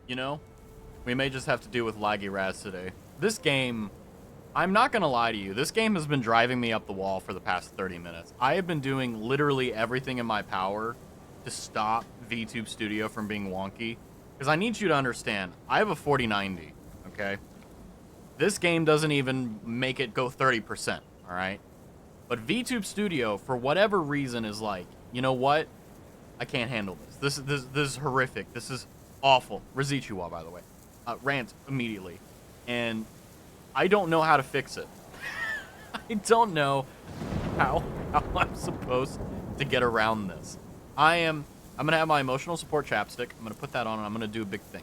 You know, we may just have to deal with laggy Raz today. This game, I'm not gonna lie to you, this game has been driving me up the wall for the past 30 minutes. I have been doing literally everything in my power to stop VTube Studio from being wonky. Because I need you to understand, I have a 4090, okay? This game doesn't even make it go 30%, alright? But VTube Studio, for whatever reason, is like, you know what? I can't handle this. This is horrific. This is awful. Razichua, by the way. Rant immediately. And I don't know how to fix it. I don't know how I'm supposed to get around this. I'm going to have my emotional support chapstick. I'm going to put that on and I'm going to do a big thing.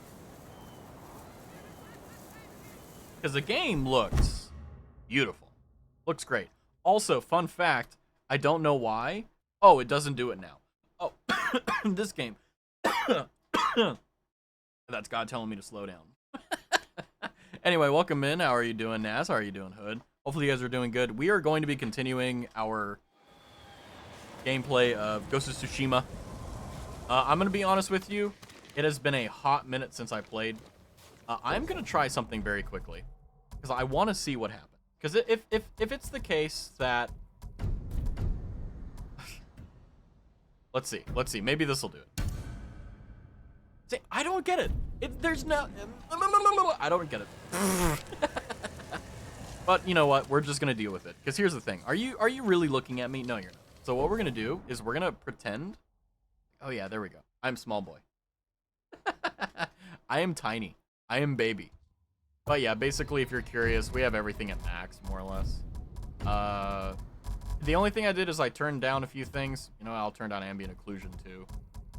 Because the game looks beautiful. Looks great. Also, fun fact, I don't know why. Oh, it doesn't do it now. Oh, this game. That's God telling me to slow down. Anyway, welcome in. How are you doing, Naz? How are you doing, Hood? Hopefully you guys are doing good. We are going to be continuing our gameplay of Ghost of Tsushima. I'm going to be honest with you. It has been a hot minute since I played. I'm going to try something very quickly. Because I want to see what happens. Because if it's the case that... Let's see. Maybe this will do it. See, I don't get it. There's no... I don't get it. But you know what? We're just going to deal with it. Because here's the thing. Are you really looking at me? No, you're not. So what we're going to do is we're going to pretend... Oh, yeah, there we go. I'm small boy. I am tiny. I am baby. But yeah, basically, if you're curious, we have everything at max, more or less. The only thing I did is I turned down a few things. You know, I'll turn down ambient occlusion, too.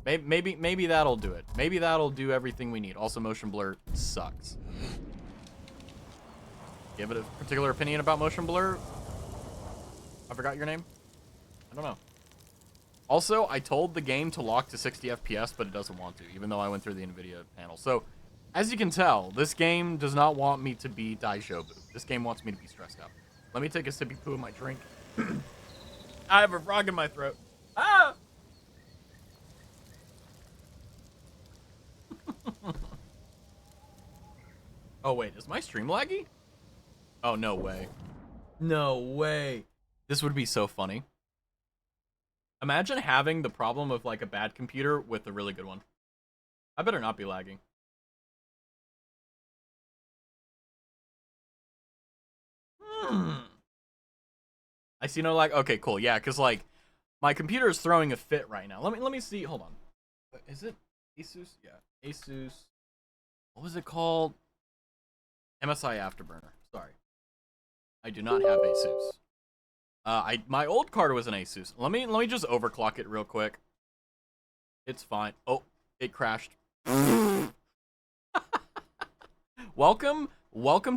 Maybe that'll do it. Maybe that'll do everything we need. Also, motion blur sucks. You have a particular opinion about motion blur? I forgot your name. I don't know. Also, I told the game to lock to 60 FPS, but it doesn't want to, even though I went through the NVIDIA panel. So, as you can tell, this game does not want me to be Daijoubu. This game wants me to be stressed out. Let me take a sippy poo of my drink. I have a frog in my throat. Ah! Oh, wait. Is my stream laggy? Oh, no way. No way. This would be so funny. Imagine having the problem of, like, a bad computer with a really good one. I better not be lagging. I see no lag. Okay, cool. Yeah, because, like, my computer is throwing a fit right now. Let me see. Hold on. Is it Asus? Yeah. Asus. What was it called? MSI Afterburner. Sorry. I do not have Asus. My old card was an Asus. Let me just overclock it real quick. It's fine. Oh, it crashed. Welcome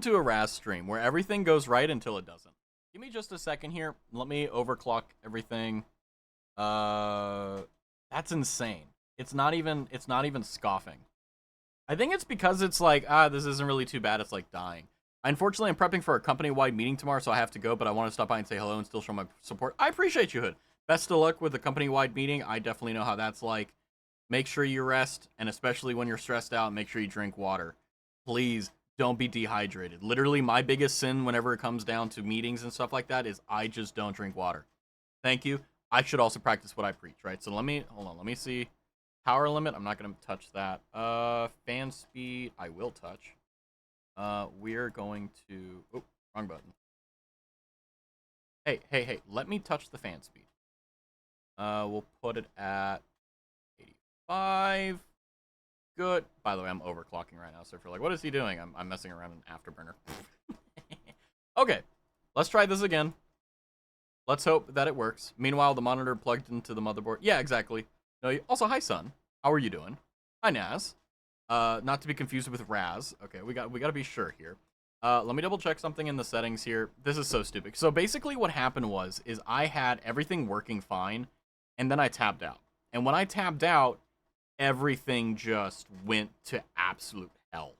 to a Raz stream where everything goes right until it doesn't. Give me just a second here. Let me overclock everything. That's insane. It's not even scoffing. I think it's because it's like, this isn't really too bad. It's like dying. Unfortunately, I'm prepping for a company-wide meeting tomorrow, so I have to go, but I want to stop by and say hello and still show my support. I appreciate you, Hood. Best of luck with the company-wide meeting. I definitely know how that's like. Make sure you rest, and especially when you're stressed out, make sure you drink water. Please don't be dehydrated. Literally, my biggest sin whenever it comes down to meetings and stuff like that is I just don't drink water. Thank you. I should also practice what I preach, right? So let me see. Power limit, I'm not going to touch that. Fan speed, I will touch. We're going to... Oh, wrong button. Hey, let me touch the fan speed. We'll put it at 85. Good. By the way, I'm overclocking right now, so if you're like, what is he doing? I'm messing around in Afterburner. Okay, let's try this again. Let's hope that it works. Meanwhile, the monitor plugged into the motherboard. Yeah, exactly. No, also, hi, son. How are you doing? Hi, Naz. Not to be confused with Raz. Okay, we got to be sure here. Let me double check something in the settings here. This is so stupid. So basically what happened is I had everything working fine, and then I tabbed out. And when I tabbed out, everything just went to absolute hell.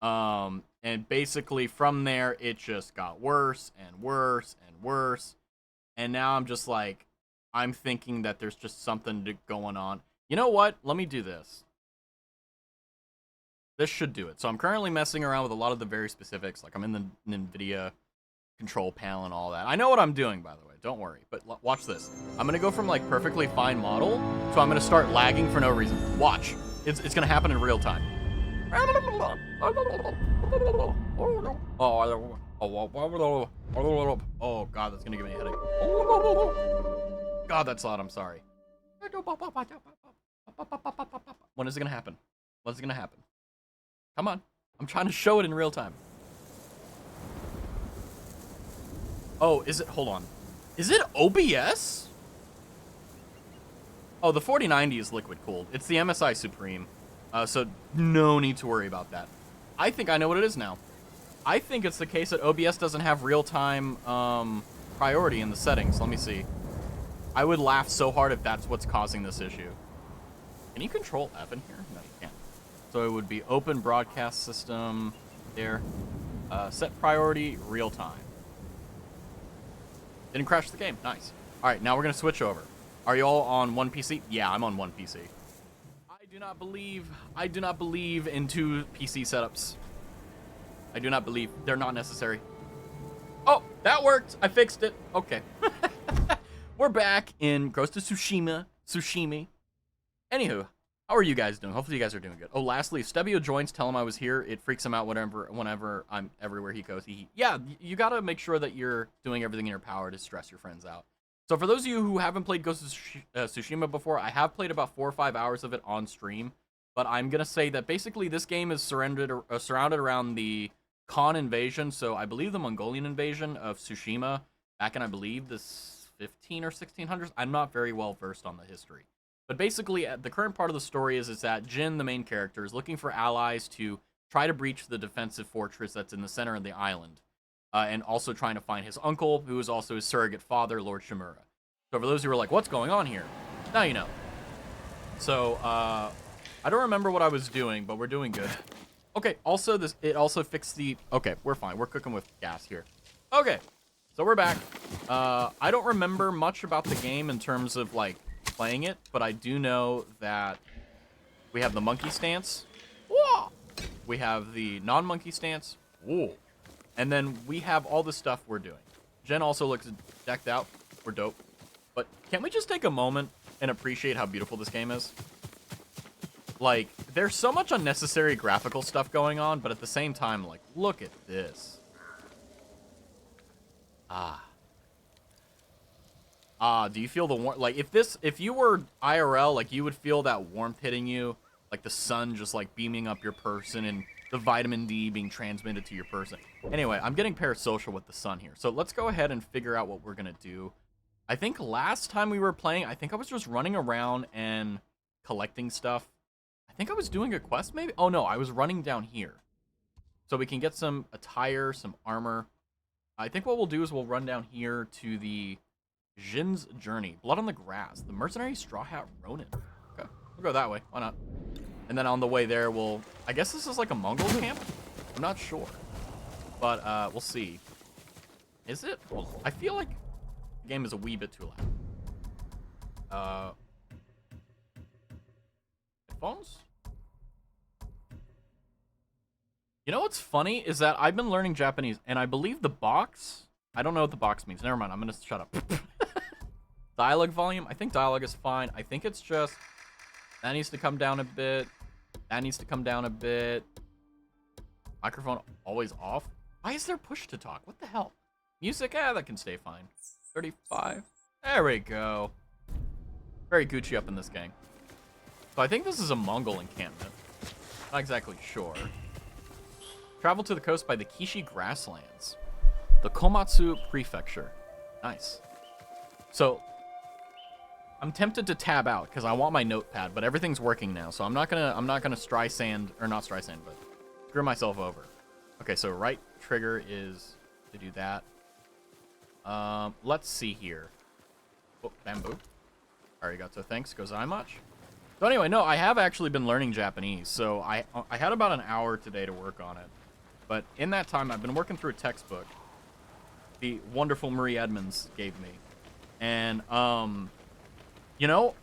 And basically from there, it just got worse and worse and worse. And now I'm just like, I'm thinking that there's just something going on. You know what? Let me do this. This should do it. So I'm currently messing around with a lot of the very specifics. Like I'm in the NVIDIA control panel and all that. I know what I'm doing, by the way. Don't worry. But watch this. I'm going to go from like perfectly fine model. So I'm going to start lagging for no reason. Watch. It's going to happen in real time. Oh, God, that's going to give me a headache. God, that's loud. I'm sorry. When is it going to happen? What's going to happen? Come on. I'm trying to show it in real time. Oh, is it? Hold on. Is it OBS? Oh, the 4090 is liquid cooled. It's the MSI Supreme. So no need to worry about that. I think I know what it is now. I think it's the case that OBS doesn't have real-time priority in the settings. Let me see. I would laugh so hard if that's what's causing this issue. Can you control F in here? No, you can't. So it would be open broadcast system there. Set priority, real time. Didn't crash the game. Nice. All right, now we're going to switch over. Are you all on one PC? Yeah, I'm on one PC. I do not believe in two PC setups. I do not believe. They're not necessary. Oh, that worked. I fixed it. Okay. We're back in Ghost of Tsushima. Anywho, how are you guys doing? Hopefully you guys are doing good. Oh, lastly, if Stebio joins, tell him I was here. It freaks him out whenever I'm everywhere he goes. Yeah, you got to make sure that you're doing everything in your power to stress your friends out. So for those of you who haven't played Ghost of Tsushima before, I have played about 4 or 5 hours of it on stream. But I'm going to say that basically this game is surrounded around the Khan invasion. So I believe the Mongolian invasion of Tsushima back in, I believe, the 15 or 1600s. I'm not very well versed on the history. But basically, the current part of the story is that Jin, the main character, is looking for allies to try to breach the defensive fortress that's in the center of the island. And also trying to find his uncle, who is also his surrogate father, Lord Shimura. So for those who are like, what's going on here? Now you know. So, I don't remember what I was doing, but we're doing good. Okay, also, it also fixed the... Okay, we're fine. We're cooking with gas here. Okay, so we're back. I don't remember much about the game in terms of, like, playing it, but I do know that we have the monkey stance. Whoa! We have the non-monkey stance. Whoa! And then we have all the stuff we're doing. Jen also looks decked out. We're dope. But can't we just take a moment and appreciate how beautiful this game is? Like, there's so much unnecessary graphical stuff going on, but at the same time, like, look at this. Do you feel the warmth? Like, if you were IRL, like, you would feel that warmth hitting you, like the sun just, like, beaming up your person and the vitamin D being transmitted to your person. Anyway, I'm getting parasocial with the sun here. So let's go ahead and figure out what we're going to do. I think last time we were playing, I think I was just running around and collecting stuff. I think I was doing a quest, maybe? Oh, no, I was running down here. So we can get some attire, some armor. I think what we'll do is we'll run down here to the Jin's Journey. Blood on the Grass. The Mercenary Straw Hat Ronin. Okay, we'll go that way. Why not? And then on the way there, we'll... I guess this is like a Mongol camp? I'm not sure. But we'll see. Is it? Well, I feel like the game is a wee bit too loud. Headphones? You know what's funny is that I've been learning Japanese, and I believe the box... I don't know what the box means. Never mind. I'm going to shut up. Dialogue volume? I think dialogue is fine. I think it's just... That needs to come down a bit. That needs to come down a bit. Microphone always off. Why is there push to talk? What the hell? Music? That can stay fine. 35. There we go. Very Gucci up in this gang. So I think this is a Mongol encampment. Not exactly sure. Travel to the coast by the Kishi grasslands. The Komatsu Prefecture. Nice. So... I'm tempted to tab out because I want my notepad, but everything's working now, so I'm not gonna Streisand, or not Streisand, but screw myself over. Okay, so right trigger is to do that. Let's see here. Oh, bamboo. Arigato, thanks, gozaimasu. So anyway, no, I have actually been learning Japanese, so I had about an hour today to work on it. But in that time, I've been working through a textbook the wonderful Marie Edmonds gave me. And, you know,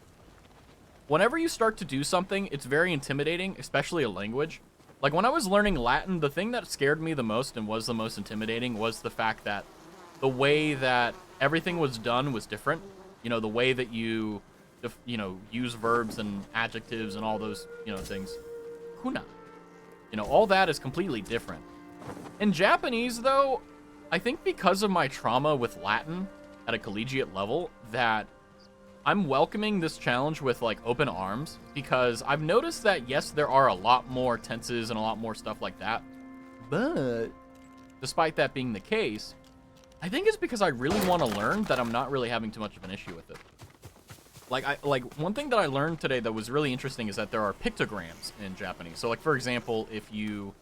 whenever you start to do something, it's very intimidating, especially a language. Like, when I was learning Latin, the thing that scared me the most and was the most intimidating was the fact that the way that everything was done was different. You know, the way that you, use verbs and adjectives and all those, things. Kuna. You know, all that is completely different. In Japanese, though, I think because of my trauma with Latin at a collegiate level, that I'm welcoming this challenge with, like, open arms, because I've noticed that, yes, there are a lot more tenses and a lot more stuff like that, but despite that being the case, I think it's because I really want to learn that I'm not really having too much of an issue with it. Like, one thing that I learned today that was really interesting is that there are pictograms in Japanese. So, like, for example, if you,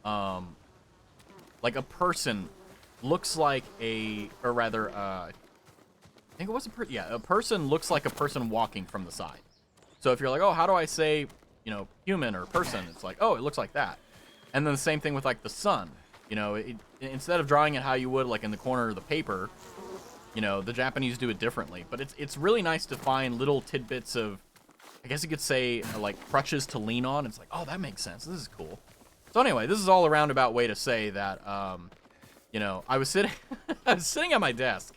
like, a person looks like a person looks like a person walking from the side. So if you're like, oh, how do I say, human or person? It's like, oh, it looks like that. And then the same thing with, like, the sun. Instead of drawing it how you would, like, in the corner of the paper, the Japanese do it differently. But it's really nice to find little tidbits of, I guess you could say, like, crutches to lean on. It's like, oh, that makes sense. This is cool. So anyway, this is all a roundabout way to say that, I was sitting, I was sitting at my desk,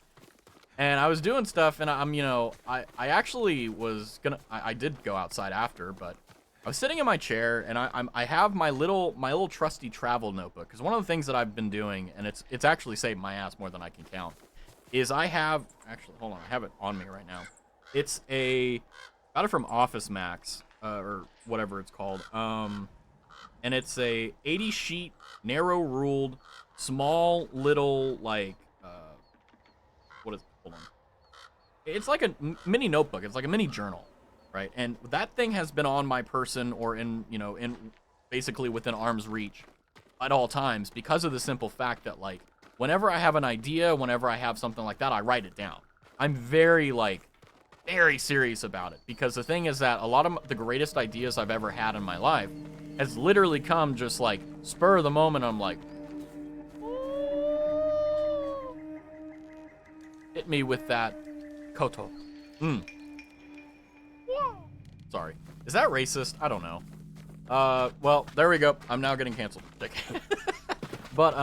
and I was doing stuff, and I actually was gonna, I did go outside after, but I was sitting in my chair, and I have my little trusty travel notebook, because one of the things that I've been doing, and it's actually saved my ass more than I can count, is I have, actually, hold on, I have it on me right now. It's got it from Office Max, or whatever it's called, and it's a 80-sheet, narrow-ruled, small little, like, what is it? Hold on. It's like a mini notebook. It's like a mini journal, right? And that thing has been on my person or in basically within arm's reach at all times because of the simple fact that, like, whenever I have an idea, whenever I have something like that, I write it down. I'm very serious about it, because the thing is that a lot of the greatest ideas I've ever had in my life has literally come just, like, spur of the moment. I'm like, hit me with that koto. Sorry. Is that racist? I don't know. Well, there we go. I'm now getting canceled. But,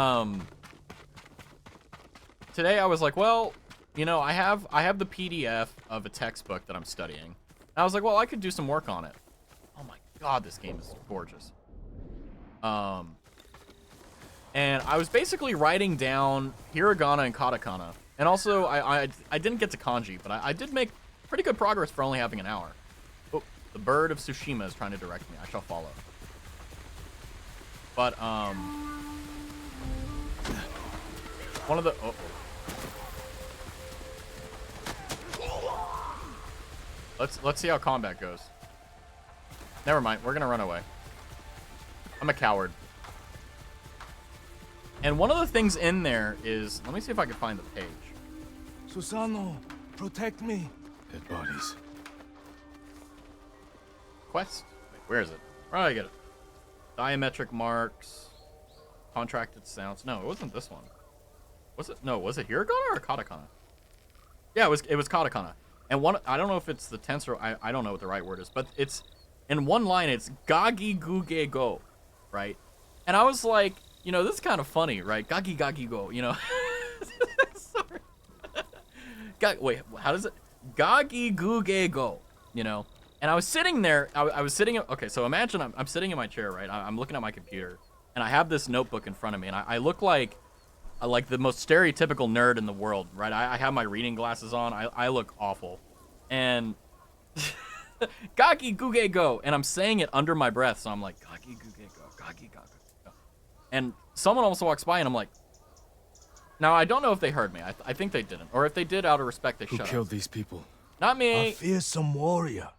today I was like, well, I have the PDF of a textbook that I'm studying. And I was like, well, I could do some work on it. Oh my god, this game is gorgeous. And I was basically writing down hiragana and katakana. And also, I didn't get to kanji, but I did make pretty good progress for only having an hour. Oh, the bird of Tsushima is trying to direct me. I shall follow. But, one of the... Let's see how combat goes. Never mind, we're gonna run away. I'm a coward. And one of the things in there is... Let me see if I can find the page. Susano, protect me. Dead bodies. Quest? Wait, where is it? Where did I get it? Diametric marks. Contracted sounds. No, it wasn't this one. Was it? No, was it hiragana or katakana? Yeah, it was katakana. And one, I don't know if it's the tense or I don't know what the right word is, but it's in one line, it's gagi guge go, right? And I was like, this is kind of funny, right? Gagi gagi go, Sorry. Wait, how does it? Gagi guge go, And I was sitting there, I was sitting, okay, so imagine I'm sitting in my chair, right? I'm looking at my computer, and I have this notebook in front of me, and I look like the most stereotypical nerd in the world, right? I have my reading glasses on. I look awful. And Gaki Guge Go. And I'm saying it under my breath, so I'm like, Gaki Guge Go, Gaki Gaku Go. And someone also walks by, and I'm like, now, I don't know if they heard me. I think they didn't. Or if they did, out of respect, they shut up. Who killed these people? Not me. A fearsome warrior.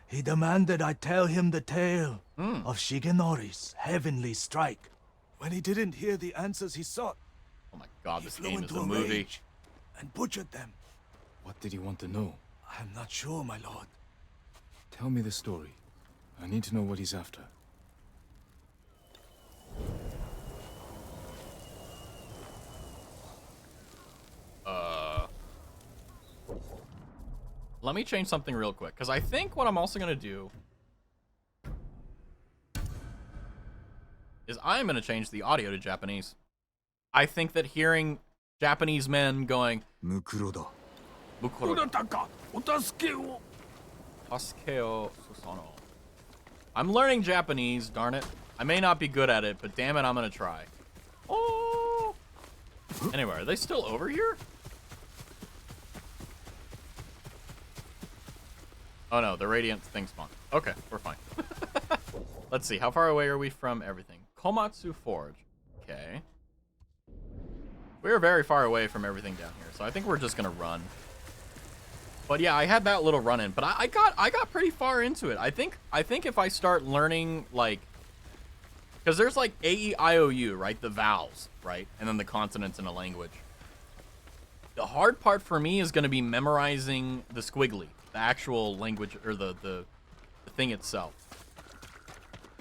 He demanded I tell him the tale of Shigenori's heavenly strike. When he didn't hear the answers he sought, Oh my god, he this flew game is into a a movie. rage and butchered them. What did he want to know? I'm not sure, my lord. Tell me the story. I need to know what he's after. Let me change something real quick, because I think what I'm also going to do is I'm going to change the audio to Japanese. I think that hearing Japanese men going, Mukuro. Tasukeo Susano. I'm learning Japanese, darn it. I may not be good at it, but damn it, I'm going to try. Oh! Anyway, are they still over here? Oh no, the radiant thing spawned. Okay, we're fine. Let's see, how far away are we from everything? Komatsu Forge. Okay. We're very far away from everything down here, so I think we're just gonna run. But yeah, I had that little run-in, but I got pretty far into it. I think if I start learning, like, because there's like A-E-I-O-U, right? The vowels, right? And then the consonants in a language. The hard part for me is gonna be memorizing the squiggly, the actual language, or the thing itself.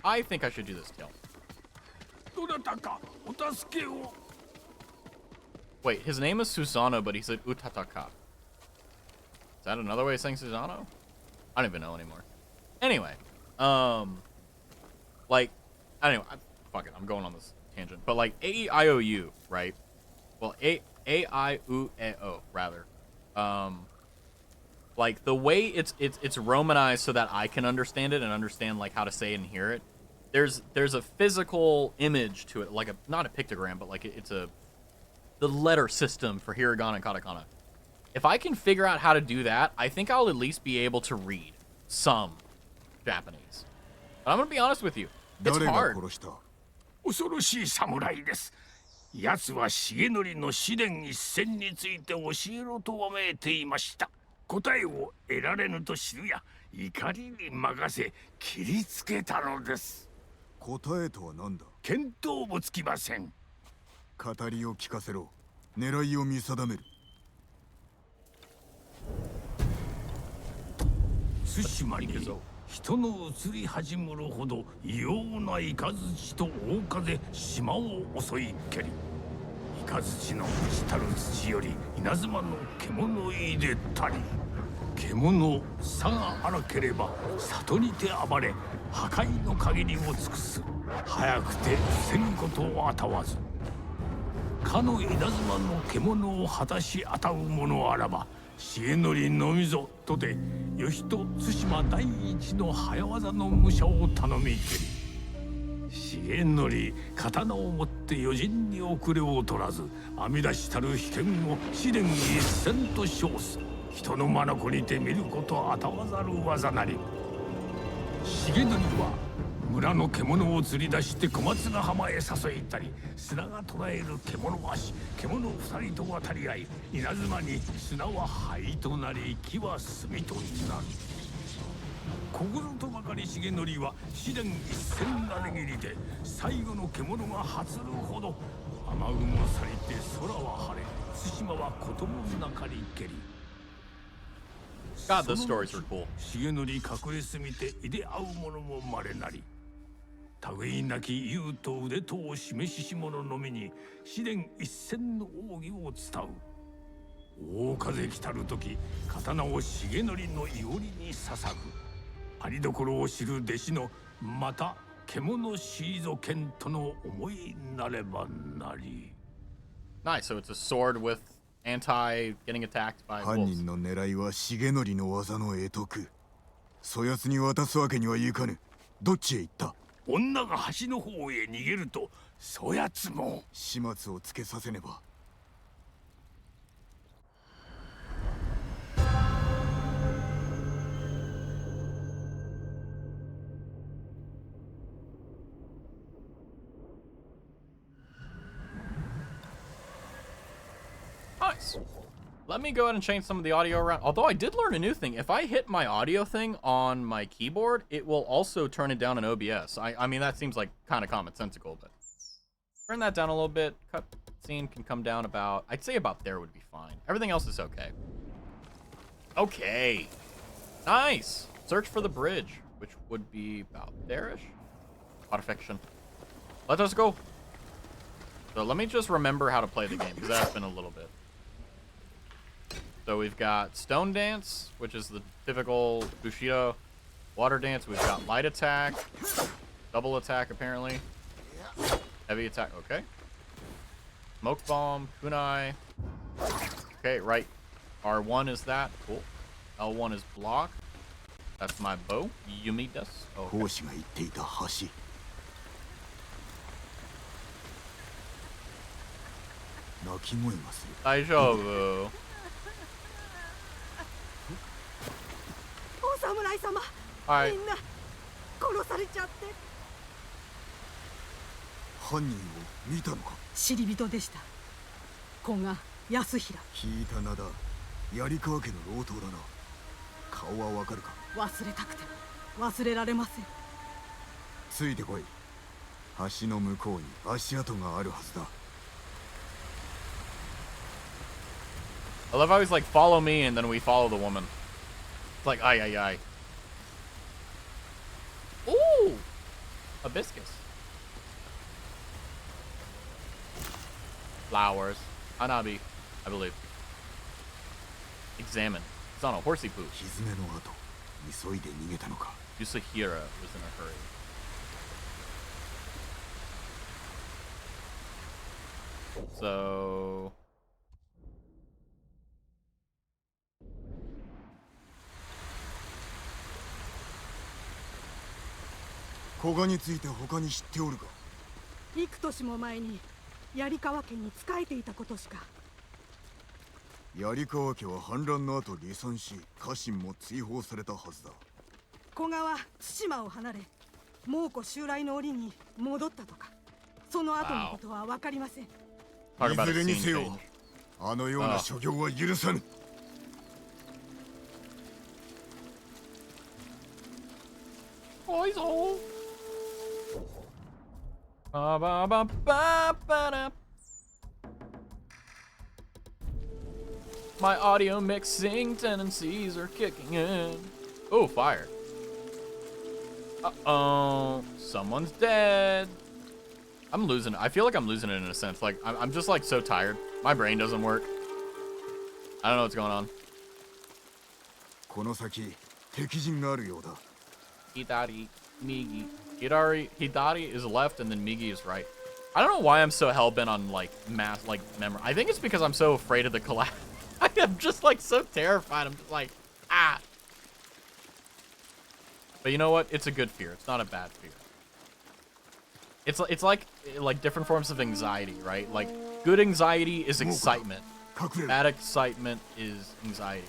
I think I should do this tail. Wait, his name is Susano, but he said Utataka. Is that another way of saying Susano? I don't even know anymore. Anyway, like, anyway, fuck it, I'm going on this tangent. But like A-E-I-O-U, right? Well, A-I-U-E-O, rather. Like the way it's romanized so that I can understand it and understand like how to say it and hear it. There's a physical image to it, like not a pictogram, but like it's the letter system for hiragana and katakana. If I can figure out how to do that, I think I'll at least be able to read some Japanese. But I'm gonna be honest with you, it's hard. 恐ろしい侍です。奴は重則の試練一戦について教えろとわめいていました。答えを得られぬと知るや、怒りに任せ切りつけたのです。答えとは何だ？見当もつきません。語りを聞かせろ。狙いを見定める。対馬に人の移り始むるほど異様な雷と大風島を襲い蹴り、雷の朽ちたる土より稲妻の獣いでたり、獣さが荒ければ里にて暴れ破壊の限りを尽くす。早くて防ぐことをあたわず、かの稲妻の獣を果たしあたう者あらば重則のみぞとて義と対馬第一の早業の武者を頼みけり、重則刀を持って余人に遅れを取らず編み出したる秘剣を試練一戦と称す。人の眼にて見ることあたわざる技なり。重則は村の獣を釣り出して小松ヶ浜へ誘いたり、砂が捉える獣足、獣二人と渡り合い、稲妻に砂は灰となり木は炭となる。ここぞとばかり重則は試練一戦なねぎりで最後の獣が発るほど、雨雲去りて空は晴れ、対馬はこともなかりけり。God, those stories were cool. 重則隠れすみていで会う者もまれなり。類いなき勇と腕とを示しし者のみに試練一戦の奥義を伝う。大風来たる時、刀を重則のいおりに捧ぐ。ありどころを知る弟子のまた獣シーゾ剣との思いなればなり。Nice, so it's a sword with anti getting attacked by 犯 wolves. 人の狙いは重則の技の得得。そやつに渡すわけにはいかぬ。どっちへ行った？女が橋の方へ逃げると、そやつも始末をつけさせねば。Nice. Let me go ahead and change some of the audio around. Although I did learn a new thing. If I hit my audio thing on my keyboard, it will also turn it down in OBS. I mean, that seems like kind of commonsensical, but turn that down a little bit. Cut scene can come down about, I'd say about there would be fine. Everything else is okay. Okay. Nice. Search for the bridge, which would be about there-ish. Perfection. Let us go. So let me just remember how to play the game, because that's been a little bit. So we've got Stone Dance, which is the typical Bushido. Water Dance, we've got Light Attack. Double Attack, apparently. Heavy attack. Okay. Smoke bomb. Kunai. Okay, right. R1 is that. Cool. L1 is block. That's my bow. Yumi desu. Oh, okay. 講師が言っていた橋。鳴き声がする。大丈夫。お侍様、はいみんな殺されちゃって。犯人を見たのか。知り人でした。古賀康平。聞いた名だ。槍川家の老頭だな。顔はわかるか。忘れたくても忘れられません。ついてこい。橋の向こうに足跡があるはずだ。I love how he's like, follow me, and then we follow the woman. It's like, ay, ay, ay. Ooh! Hibiscus. Flowers. Hanabi, I believe. Examine. It's on a horsey poop. 蹄の跡。急いで逃げたのか。Yusahira was in a hurry. So... 古賀について他に知っておるか。幾年も前に槍川家に仕えていたことしか。槍川家は反乱の後離散し、家臣も追放されたはずだ。古賀は対馬を離れ蒙古襲来の折に戻ったとか。その後のことは分かりません。Talk about いずれに a scene せよ change. あのような所業は許さぬ。Poison. Ba ba ba ba ba da. My audio mixing tendencies are kicking in. Oh, fire. Uh-oh. Someone's dead. I'm losing it. I feel like I'm losing it in a sense. Like, I'm just like so tired. My brain doesn't work. I don't know what's going on. この先敵陣があるようだ。 Hidari, Migi. Hidari is left and then Migi is right. I don't know why I'm so hell-bent on like memory. I think it's because I'm so afraid of the collapse. I am just like so terrified. I'm just like, ah. But you know what? It's a good fear. It's not a bad fear. It's like different forms of anxiety, right? Like good anxiety is excitement. Bad excitement is anxiety.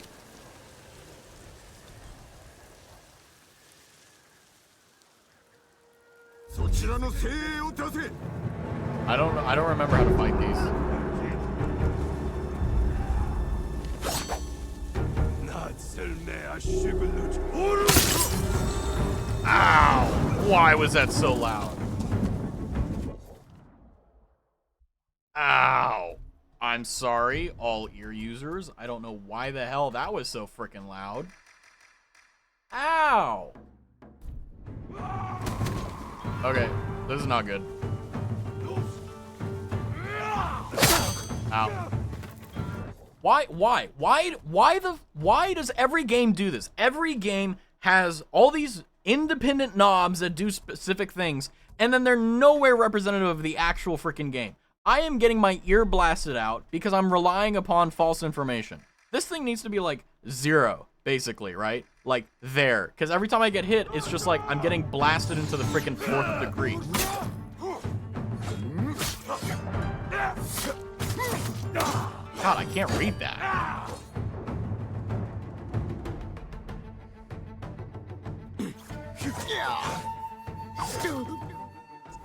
I don't remember how to fight these. Ow! Why was that so loud? Ow! I'm sorry, all ear users. I don't know why the hell that was so freaking loud. Ow! Okay, this is not good. Ow. Why does every game do this? Every game has all these independent knobs that do specific things, and then they're nowhere representative of the actual freaking game. I am getting my ear blasted out because I'm relying upon false information. This thing needs to be like 0, basically, right? Like there, because every time I get hit, it's just like I'm getting blasted into the freaking 4th degree. God, I can't read that.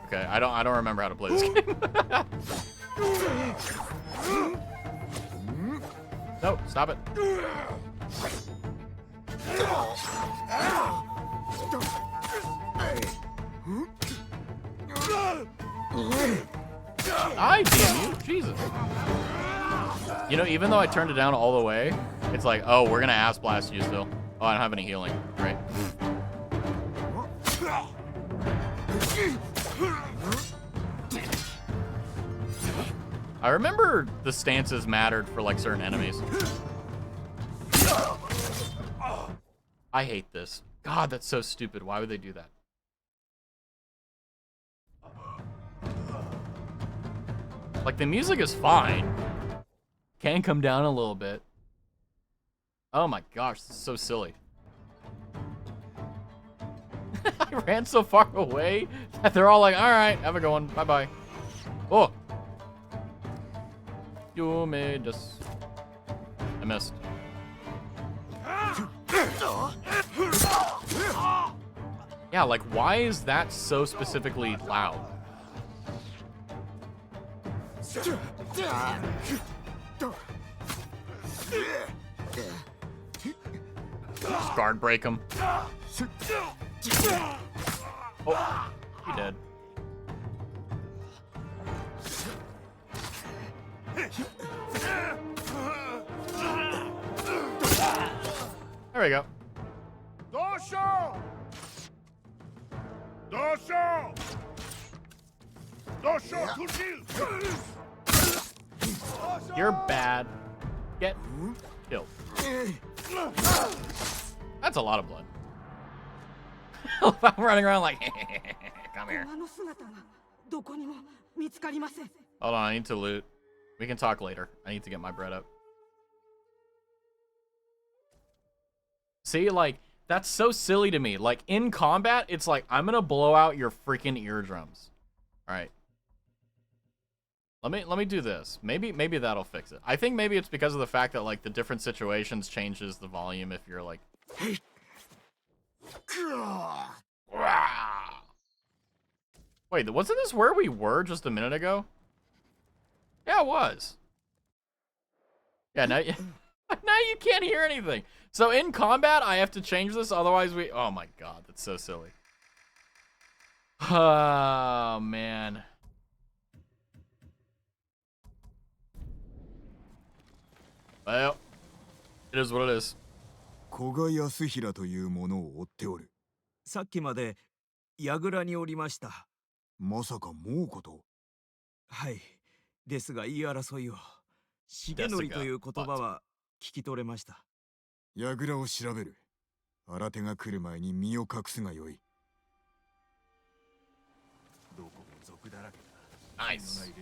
Okay, I don't remember how to play this game. No, stop it. I damn you, Jesus. You know, even though I turned it down all the way, it's like, oh, we're gonna ass blast you still. Oh, I don't have any healing. Great. I remember the stances mattered for like certain enemies. I hate this. God, that's so stupid. Why would they do that? Like, the music is fine. Can come down a little bit. Oh my gosh, this is so silly. I ran so far away that they're all like, alright, have a good one. Bye-bye. Oh! You made us... I missed. Yeah, like, why is that so specifically loud? Just guard break him. Oh, he dead. There we go. You're bad. Get killed. That's a lot of blood. I'm running around like, come here. 駒の姿がどこにも見つかりません。 Hold on, I need to loot. We can talk later. I need to get my bread up. See, like, that's so silly to me. Like, in combat, it's like, I'm gonna blow out your freaking eardrums. Alright. Let me do this. Maybe that'll fix it. I think maybe it's because of the fact that, like, the different situations changes the volume if you're like... Wait, wasn't this where we were just a minute ago? Yeah, it was. Yeah, now you, now you can't hear anything. So in combat, I have to change this, otherwise we... Oh my god, that's so silly. Oh, man. Well, it is what it is. 古賀康平というものを追っておる。さっきまで櫓におりました。まさか猛虎と。はい。ですが言い争いを。重則という言葉は聞き取れました。櫓を調べる。新手が来る前に身を隠すがよい。どこも賊だらけだ。 Nice.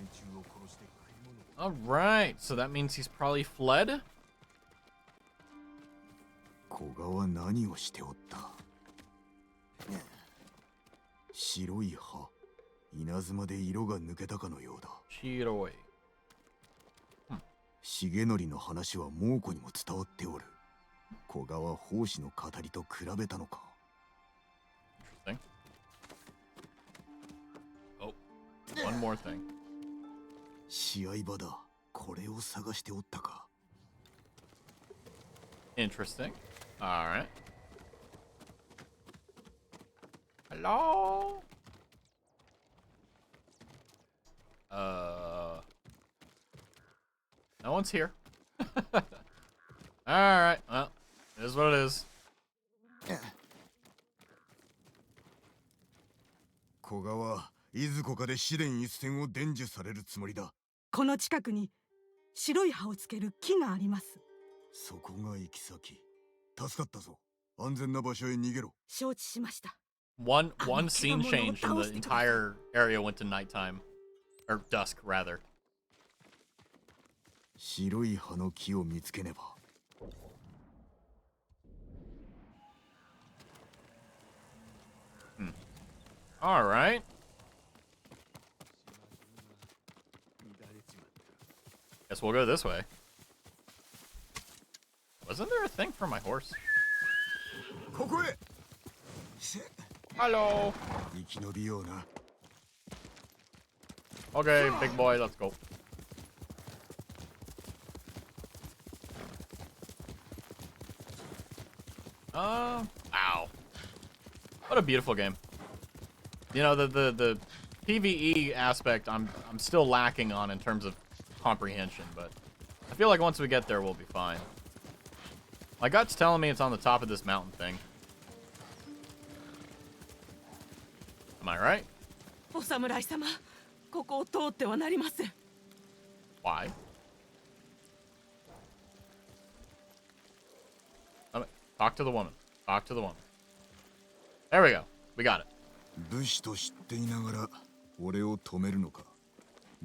Alright, so that means he's probably fled? 古賀は何をしておった。白い葉、稲妻で色が抜けたかのようだ。白い。重則の話は猛虎にも伝わっておる。古賀は法師の語りと比べたのか。Interesting. Oh, one more thing. 試合場だ。これを探しておったか。Interesting. Alright. Hello? No one's here. Alright, well, it is what it is. 古賀はいずこかで試練一戦を伝授されるつもりだ。この近くに白い葉をつける木があります。そこが行き先。助かったぞ。安全な場所へ逃げろ。承知しました。One scene changed and the entire area went to nighttime. Or dusk, rather. 白い葉の木を見つけねば。Alright. Guess we'll go this way. Wasn't there a thing for my horse? ここへ。 Hello. 生き延びような。 Okay, big boy, let's go. Ow. What a beautiful game. You know, the PvE aspect I'm still lacking on in terms of comprehension, but I feel like once we get there we'll be fine. My gut's telling me it's on the top of this mountain thing. Am I right? お侍様、ここを通ってはなりません。 Why? Talk to the woman. Talk to the woman. There we go. We got it. 武士と知っていながら俺を止めるのか。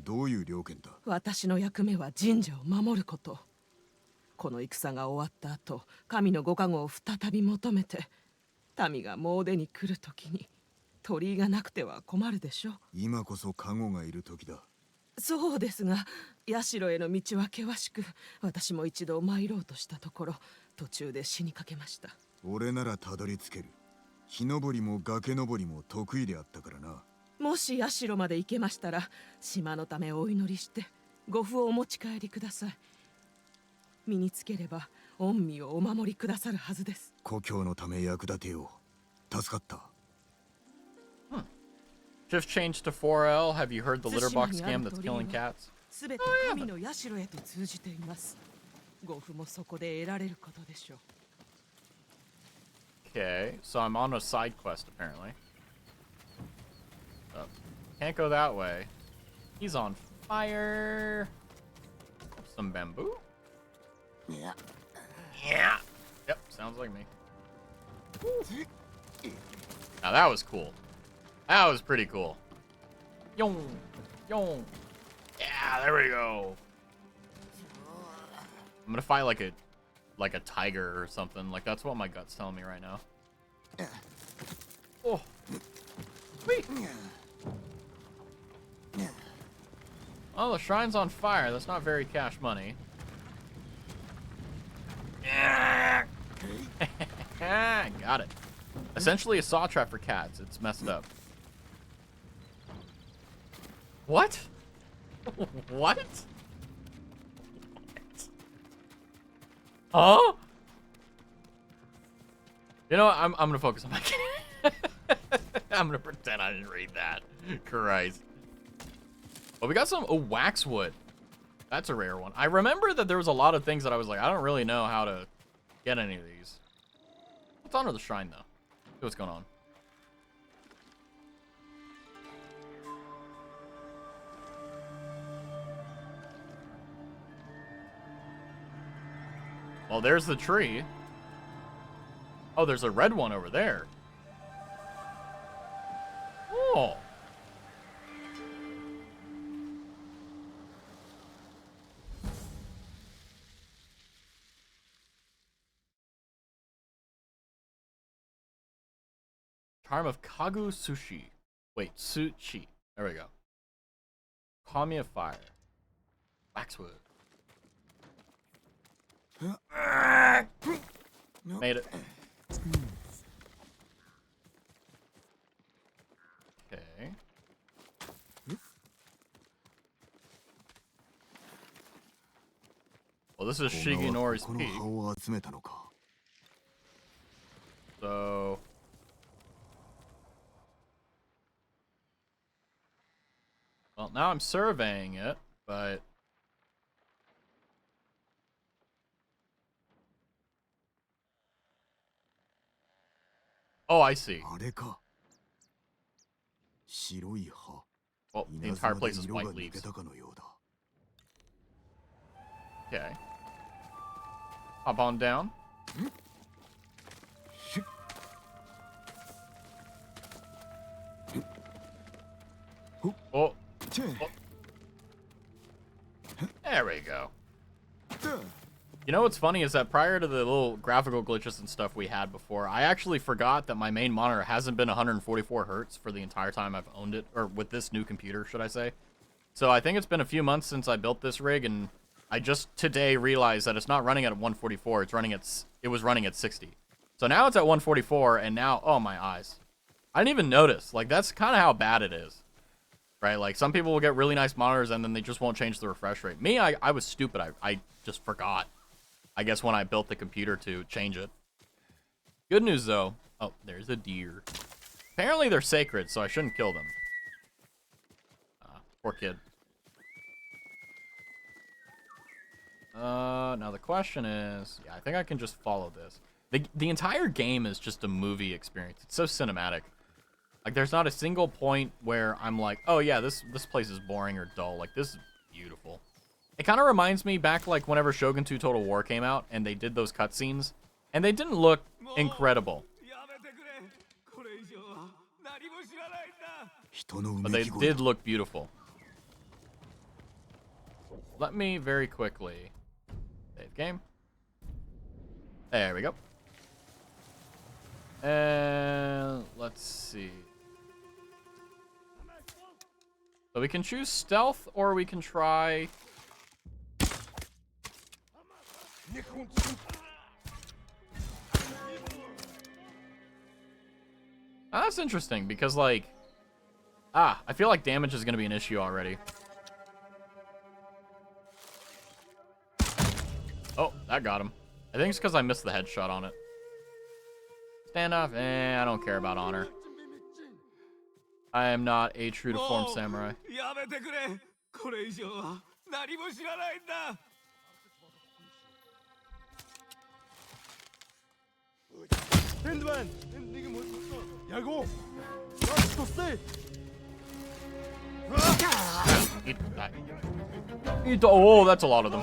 どういう了見だ。私の役目は神社を守ること。この戦が終わった後、神のご加護を再び求めて、民が詣に来るときに鳥居がなくては困るでしょう。今こそ加護がいる時だ。そうですが、社への道は険しく、私も一度参ろうとしたところ、途中で死にかけました。俺ならたどり着ける。木登りも崖登りも得意であったからな。もし社まで行けましたら、島のためお祈りしてご符をお持ち帰りください。身につければ御身をお守りくださるはずです。故郷のため役立てよう。助かった。Shift change to 4L. Have you heard the litter box scam that's killing cats? すべて神の社へと通じています。ご符もそこで得られることでしょう。Okay, so I'm on a side quest apparently. Oh, can't go that way. He's on fire. Some bamboo? Yeah. Yeah. Yep, sounds like me. Now that was cool. That was pretty cool. Yong, yong. Yeah, there we go. I'm gonna fight like a tiger or something. Like that's what my gut's telling me right now. Oh. Wait. Oh, the shrine's on fire. That's not very cash money. Got it. Essentially a saw trap for cats. It's messed up. What? What? Huh? You know what? I'm gonna focus on my game. I'm gonna pretend I didn't read that. Christ. Oh, we got some waxwood. That's a rare one. I remember that there was a lot of things that I was like, I don't really know how to get any of these. Let's honor the shrine though. See what's going on. Well, there's the tree. Oh, there's a red one over there. Oh. Charm of Kagu Sushi. Wait, Sushi. There we go. Kami of Fire. Waxwood. Made it. Okay. Well, this is Shigenori's peak. So... well, now I'm surveying it, but... oh, I see. Well, the entire place is white leaves. Okay. Hop on down. Oh. Oh. There we go. You know what's funny is that prior to the little graphical glitches and stuff we had before, I actually forgot that my main monitor hasn't been 144 hertz for the entire time I've owned it, or with this new computer, should I say. So I think it's been a few months since I built this rig, and I just today realized that it's not running at 144, it was running at 60. So now it's at 144, and now, oh my eyes. I didn't even notice. Like, that's kind of how bad it is. Right? Like, some people will get really nice monitors, and then they just won't change the refresh rate. Me, I was stupid. I just forgot. I guess when I built the computer to change it. Good news, though. Oh, there's a deer. Apparently they're sacred, so I shouldn't kill them. Poor kid. Now the question is... yeah, I think I can just follow this. The entire game is just a movie experience. It's so cinematic. Like, there's not a single point where I'm like, oh yeah, this place is boring or dull. Like, this is beautiful. It kind of reminds me back, like, whenever Shogun 2 Total War came out, and they did those cutscenes, and they didn't look incredible. But they did look beautiful. let me very quickly save game. There we go. And let's see. So we can choose stealth, or we can try... Oh, that's interesting, because, like... I feel like damage is going to be an issue already. Oh, that got him. I think it's because I missed the headshot on it. Standoff? I don't care about honor. I am not a true to form samurai. やめてくれ。これ以上は何も知らないんだ。Hindman! Yago! To stay! Eat that. Oh, that's a lot of them.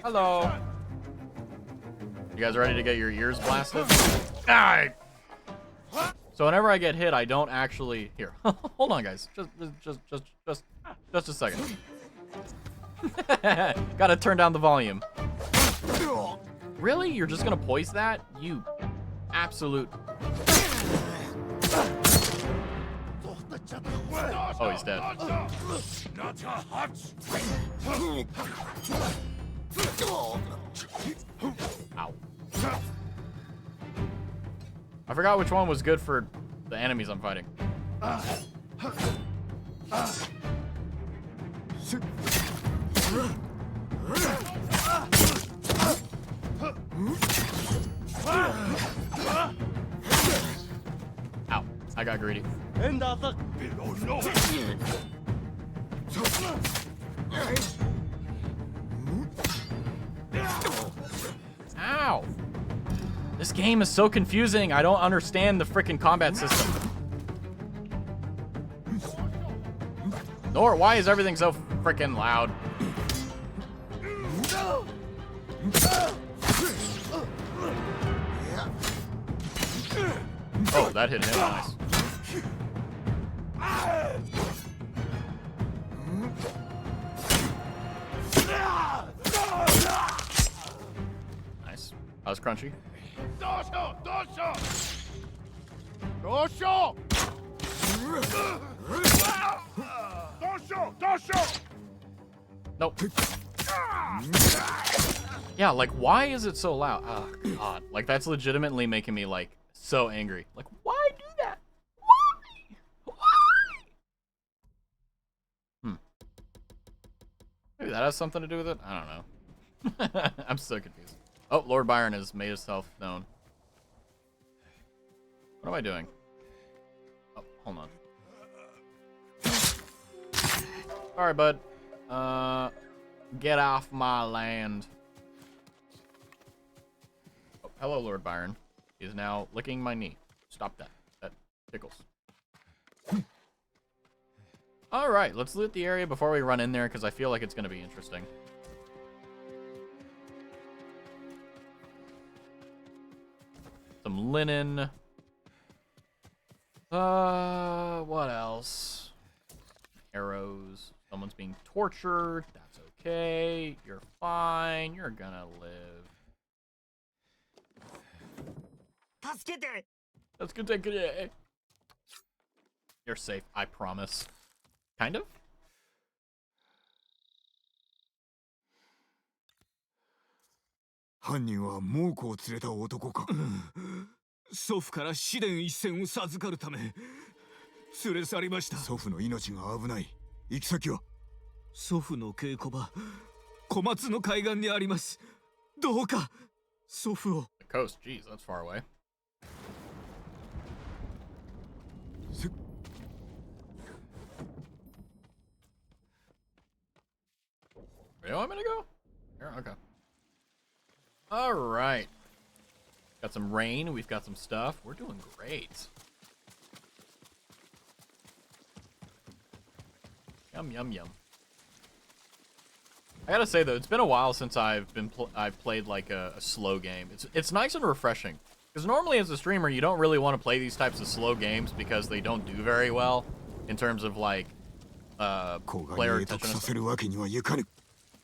Hello. You guys ready to get your ears blasted? Ah! So whenever I get hit, I don't actually... Here, hold on, guys. Just a second. Gotta turn down the volume. Really? You're just gonna poise that? You absolute... Oh, he's dead. Ow. I forgot which one was good for the enemies I'm fighting. Ow. I got greedy. Ow. This game is so confusing. I don't understand the freaking combat system. Nor why is everything so freaking loud? Oh, that hit him nice. Nice. That was crunchy. Nope. Yeah, like, why is it so loud? Oh, God. Like, that's legitimately making me, like, so angry. Like, why do that? Why? Why? Maybe that has something to do with it? I don't know. I'm so confused. Oh, Lord Byron has made himself known. What am I doing? Oh, hold on. Sorry, bud. Get off my land. Oh, hello, Lord Byron. He is now licking my knee. Stop that. That tickles. Alright, let's loot the area before we run in there, because I feel like it's going to be interesting. Some linen. What else? Arrows. Someone's being tortured. That's okay. You're fine. You're gonna live. That's good. You're safe, I promise. Kind of? 犯人は猛虎を連れた男か。祖父から紫伝一線を授かるため連れ去りました。祖父の命が危ない。行き先は？祖父の稽古場、小松の海岸にあります。どうか祖父を。 The coast, jeez, that's far away. Where do you want me to go? Here, okay. All right. Got some rain. We've got some stuff. We're doing great. Yum, yum, yum. I gotta say though, it's been a while since I've played like a slow game. It's nice and refreshing. Because normally as a streamer, you don't really want to play these types of slow games because they don't do very well in terms of like player attention.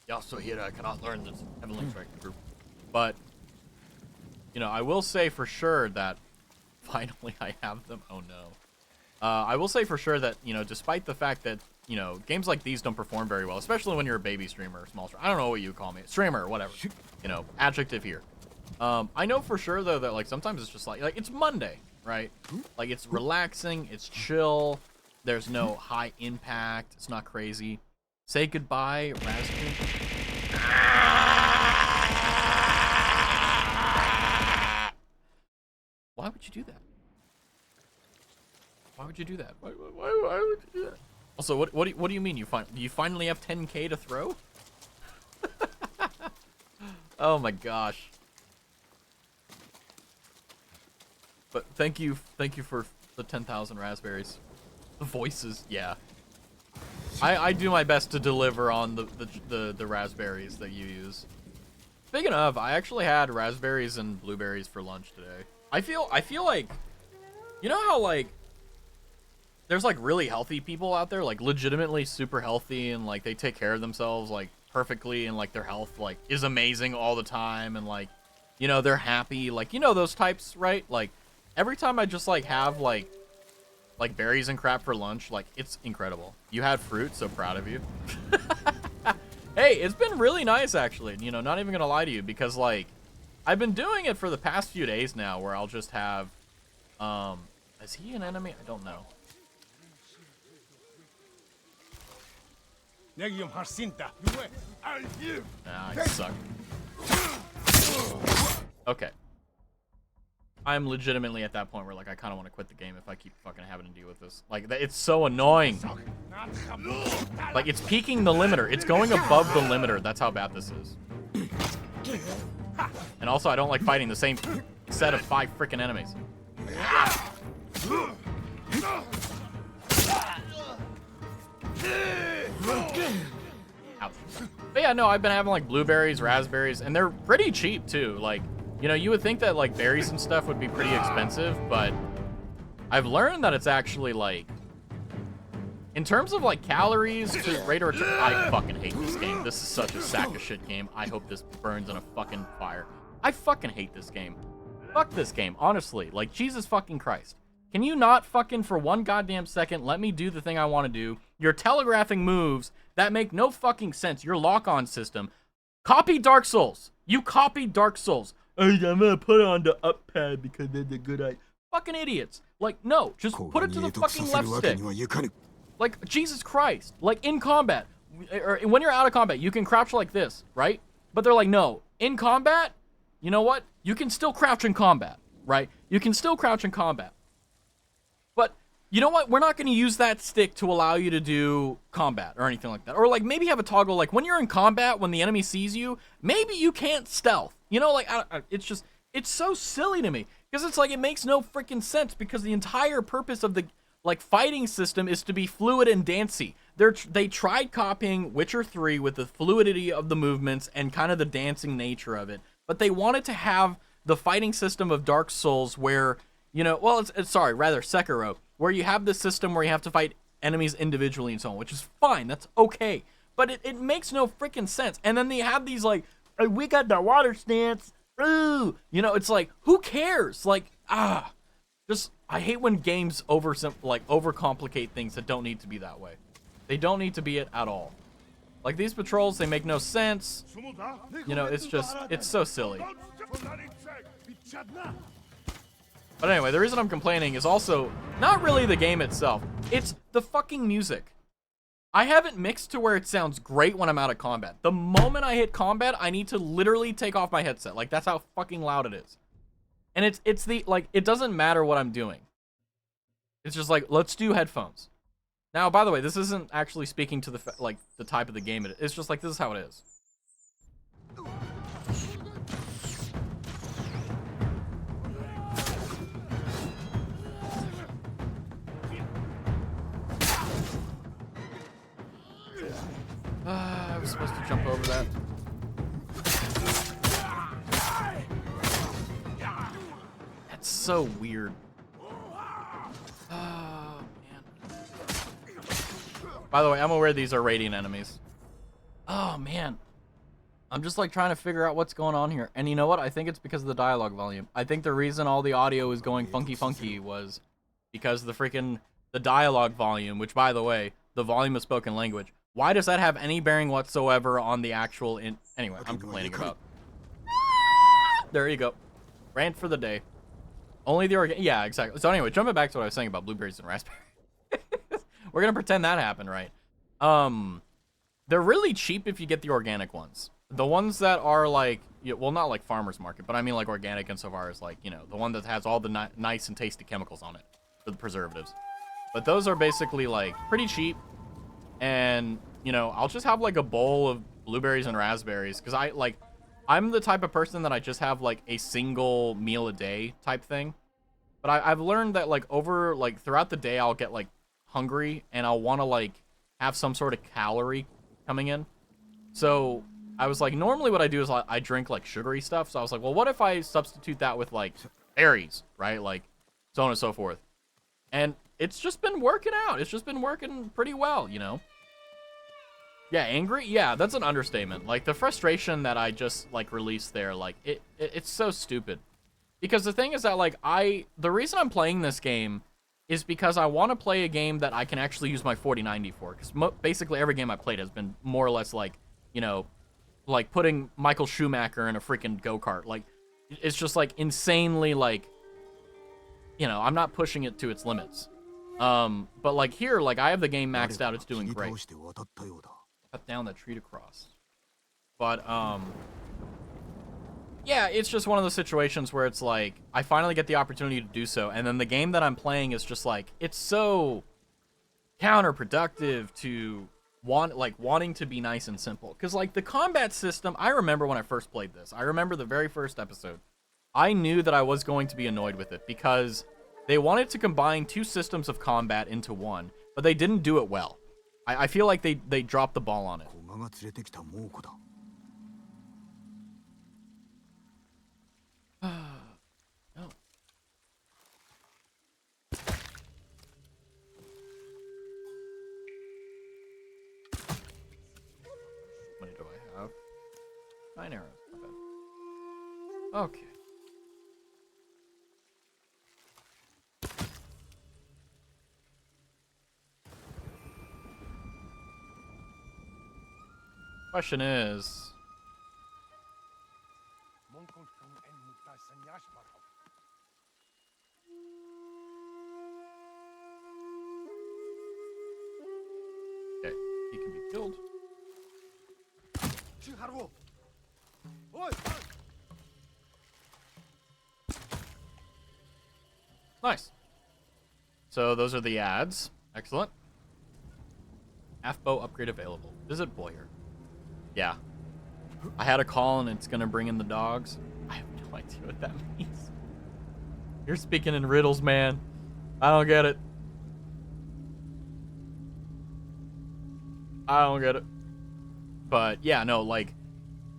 Yasuhira cannot learn this heavenly strike group. But, you know, I will say for sure that finally I have them. Oh no. I will say for sure that, you know, despite the fact that, you know, games like these don't perform very well, especially when you're a baby streamer or small streamer. I don't know what you call me. Streamer or whatever. You know, adjective here. I know for sure, though, that, like, sometimes it's just like it's Monday, right? Like, it's relaxing. It's chill. There's no high impact. It's not crazy. Say goodbye, Raspberry. Why would you do that? Why would you do that? Why would you do that? Also, what do you mean do you finally have 10K to throw? Oh my gosh. But thank you for the 10,000 raspberries. The voices, yeah. I do my best to deliver on the raspberries that you use. Speaking of, I actually had raspberries and blueberries for lunch today. I feel like, you know how like there's like really healthy people out there, like legitimately super healthy, and like they take care of themselves like perfectly, and like their health like is amazing all the time, and like, you know, they're happy, like, you know, those types, right? Like every time I just like have like berries and crap for lunch, like it's incredible. You had fruit, so proud of you. Hey, it's been really nice actually, you know, not even gonna lie to you, because like I've been doing it for the past few days now, where I'll just have is he an enemy? I don't know. Ah, I suck. Okay. I'm legitimately at that point where like I kind of want to quit the game if I keep fucking having to deal with this. Like it's so annoying. Like it's peaking the limiter. It's going above the limiter. That's how bad this is. And also I don't like fighting the same set of 5 freaking enemies. Ouch. But yeah, no, I've been having like blueberries, raspberries, and they're pretty cheap too. Like, you know, you would think that like berries and stuff would be pretty expensive, but I've learned that it's actually like, in terms of like calories to rate of return, I fucking hate this game. This is such a sack of shit game. I hope this burns in a fucking fire. I fucking hate this game. Fuck this game, honestly. Like, Jesus fucking Christ. Can you not fucking for one goddamn second let me do the thing I want to do? You're telegraphing moves that make no fucking sense. Your lock-on system. Copy Dark Souls. You copied Dark Souls. I'm gonna put it on the up pad because they're the good idea. Fucking idiots. Like, no, just put it to the fucking left stick. Like, Jesus Christ. Like, in combat, or when you're out of combat, you can crouch like this, right? But they're like, no, in combat, you know what? You can still crouch in combat, right? You can still crouch in combat. But, you know what? We're not going to use that stick to allow you to do combat or anything like that. Or, like, maybe have a toggle, like, when you're in combat, when the enemy sees you, maybe you can't stealth. You know, like, it's just, it's so silly to me. Because it's like, it makes no freaking sense, because the entire purpose of the, like, fighting system is to be fluid and dancey. They tried copying Witcher 3 with the fluidity of the movements and kind of the dancing nature of it. But they wanted to have the fighting system of Dark Souls where, you know, well, rather Sekiro, where you have this system where you have to fight enemies individually and so on, which is fine. That's okay. But it makes no freaking sense. And then they have these, like, we got the water stance. Ooh. You know, it's like, who cares? Like, just, I hate when games overcomplicate things that don't need to be that way. They don't need to be it at all. Like, these patrols, they make no sense. You know, it's just, it's so silly. But anyway, the reason I'm complaining is also not really the game itself. It's the fucking music. I have it mixed to where it sounds great when I'm out of combat. The moment I hit combat, I need to literally take off my headset. Like, that's how fucking loud it is. And it's the, like, it doesn't matter what I'm doing. It's just like, let's do headphones. Now, by the way, this isn't actually speaking to the, like, the type of the game. It's just like, this is how it is. I was supposed to jump over that. That's so weird. Oh, man. By the way, I'm aware these are radiant enemies. Oh, man. I'm just like trying to figure out what's going on here. And you know what? I think it's because of the dialogue volume. I think the reason all the audio is going funky was because the dialogue volume, which by the way, the volume of spoken language. Why does that have any bearing whatsoever on the actual anyway, I'm complaining about. There you go. Rant for the day. Only the yeah, exactly. So anyway, jumping back to what I was saying about blueberries and raspberries. We're gonna pretend that happened, right? They're really cheap if you get the organic ones. The ones that are like, well, not like farmer's market, but I mean like organic insofar as like, you know, the one that has all the nice and tasty chemicals on it for the preservatives. But those are basically like pretty cheap. And, you know, I'll just have like a bowl of blueberries and raspberries because I'm the type of person that I just have like a single meal a day type thing. But I've learned that like throughout the day, I'll get like hungry and I'll want to like have some sort of calorie coming in. So I was like, normally what I do is I drink like sugary stuff. So I was like, well, what if I substitute that with like berries, right? Like so on and so forth. And it's just been working out. It's just been working pretty well, you know? Yeah, angry? Yeah, that's an understatement. Like the frustration that I just like released there, like it's so stupid. Because the thing is that like the reason I'm playing this game is because I want to play a game that I can actually use my 4090 for. Because basically every game I played has been more or less like, you know, like putting Michael Schumacher in a freaking go-kart. Like, it's just like insanely like, you know, I'm not pushing it to its limits. But like here, like I have the game maxed out. It's doing great. Cut down that tree to cross. But, yeah, it's just one of those situations where it's like, I finally get the opportunity to do so, and then the game that I'm playing is just like, it's so counterproductive to wanting to be nice and simple. Because, like, the combat system, I remember when I first played this. I remember the very first episode. I knew that I was going to be annoyed with it, because they wanted to combine two systems of combat into one, but they didn't do it well. I feel like they dropped the ball on it. Oh. How many do I have? 9 arrows. Not bad. Okay. Question is, okay, he can be killed. Nice. So those are the ads. Excellent. Half bow upgrade available. Visit Boyer. Yeah. I had a call and it's gonna bring in the dogs. I have no idea what that means. You're speaking in riddles, man. I don't get it. I don't get it. But yeah, no, like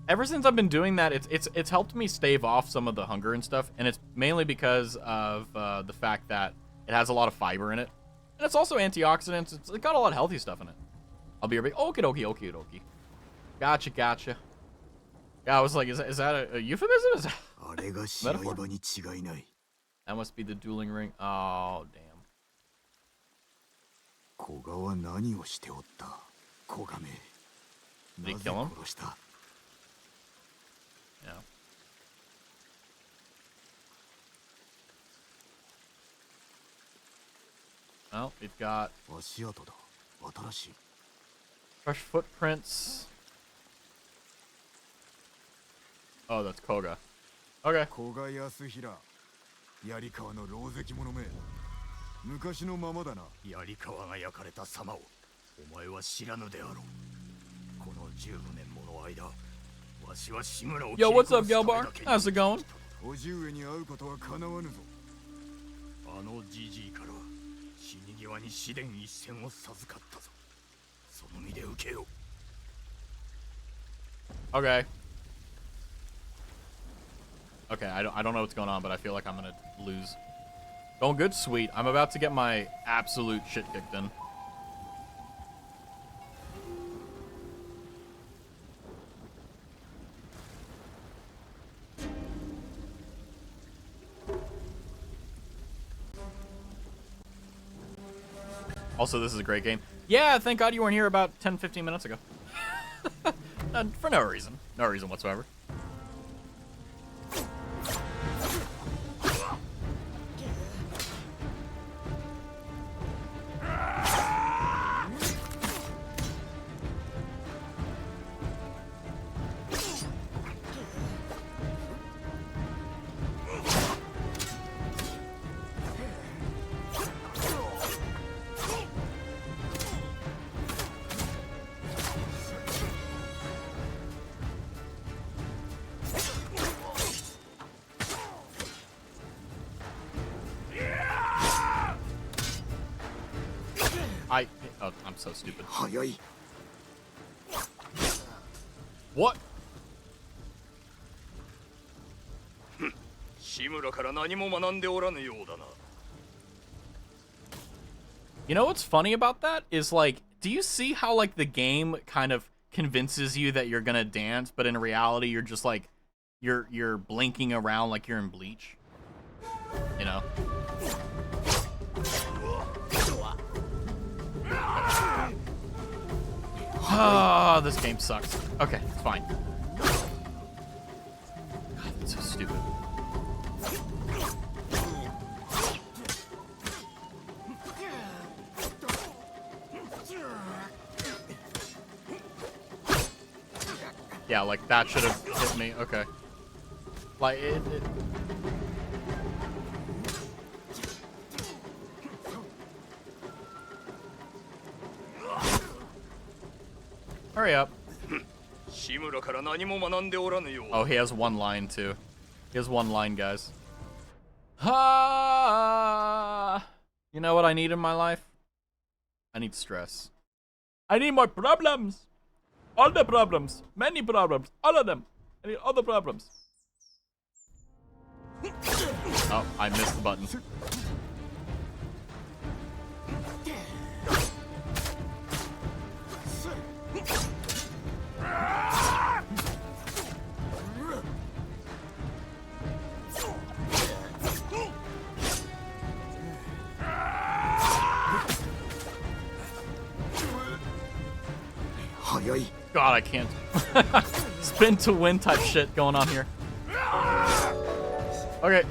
ever since I've been doing that, it's helped me stave off some of the hunger and stuff, and it's mainly because of the fact that it has a lot of fiber in it, and it's also antioxidants. It's got a lot of healthy stuff in it. I'll be right. Okie dokie. Gotcha. Yeah, I was like, is that a euphemism? Is that metaphor? That must be the dueling ring. Oh, damn. Did he kill him? Yeah. Well, we've got fresh footprints. Oh, that's Koga. Okay. 槍川の狼藉者め昔のままだな槍川が焼かれた様をお前は知らぬであろうこの15年もの間わしは志村を Yo, what's up, Gelbar? How's it going? 叔父上に会うことは叶わぬぞあのジジイから死に際に試練一戦を授かったぞその身で受けよ Okay. Okay, I don't know what's going on, but I feel like I'm gonna lose. Going good, sweet. I'm about to get my absolute shit kicked in. Also, this is a great game. Yeah, thank God you weren't here about 10, 15 minutes ago. For no reason. No reason whatsoever. Oh, I'm so stupid. 早い。 What? 志村から何も学んでおらぬようだな。 You know what's funny about that is like, do you see how like the game kind of convinces you that you're gonna dance, but in reality you're just like, you're blinking around like you're in Bleach, you know? Oh, this game sucks. Okay, it's fine. God, that's so stupid. Yeah, like that should have hit me. Okay. Like it. Hurry up. Oh, he has one line too. He has one line, guys. Ah, you know what I need in my life? I need stress. I need more problems. All the problems. Many problems. All of them. I need all the problems. Oh, I missed the button. God, I can't. Spin to win type shit going on here. Okay.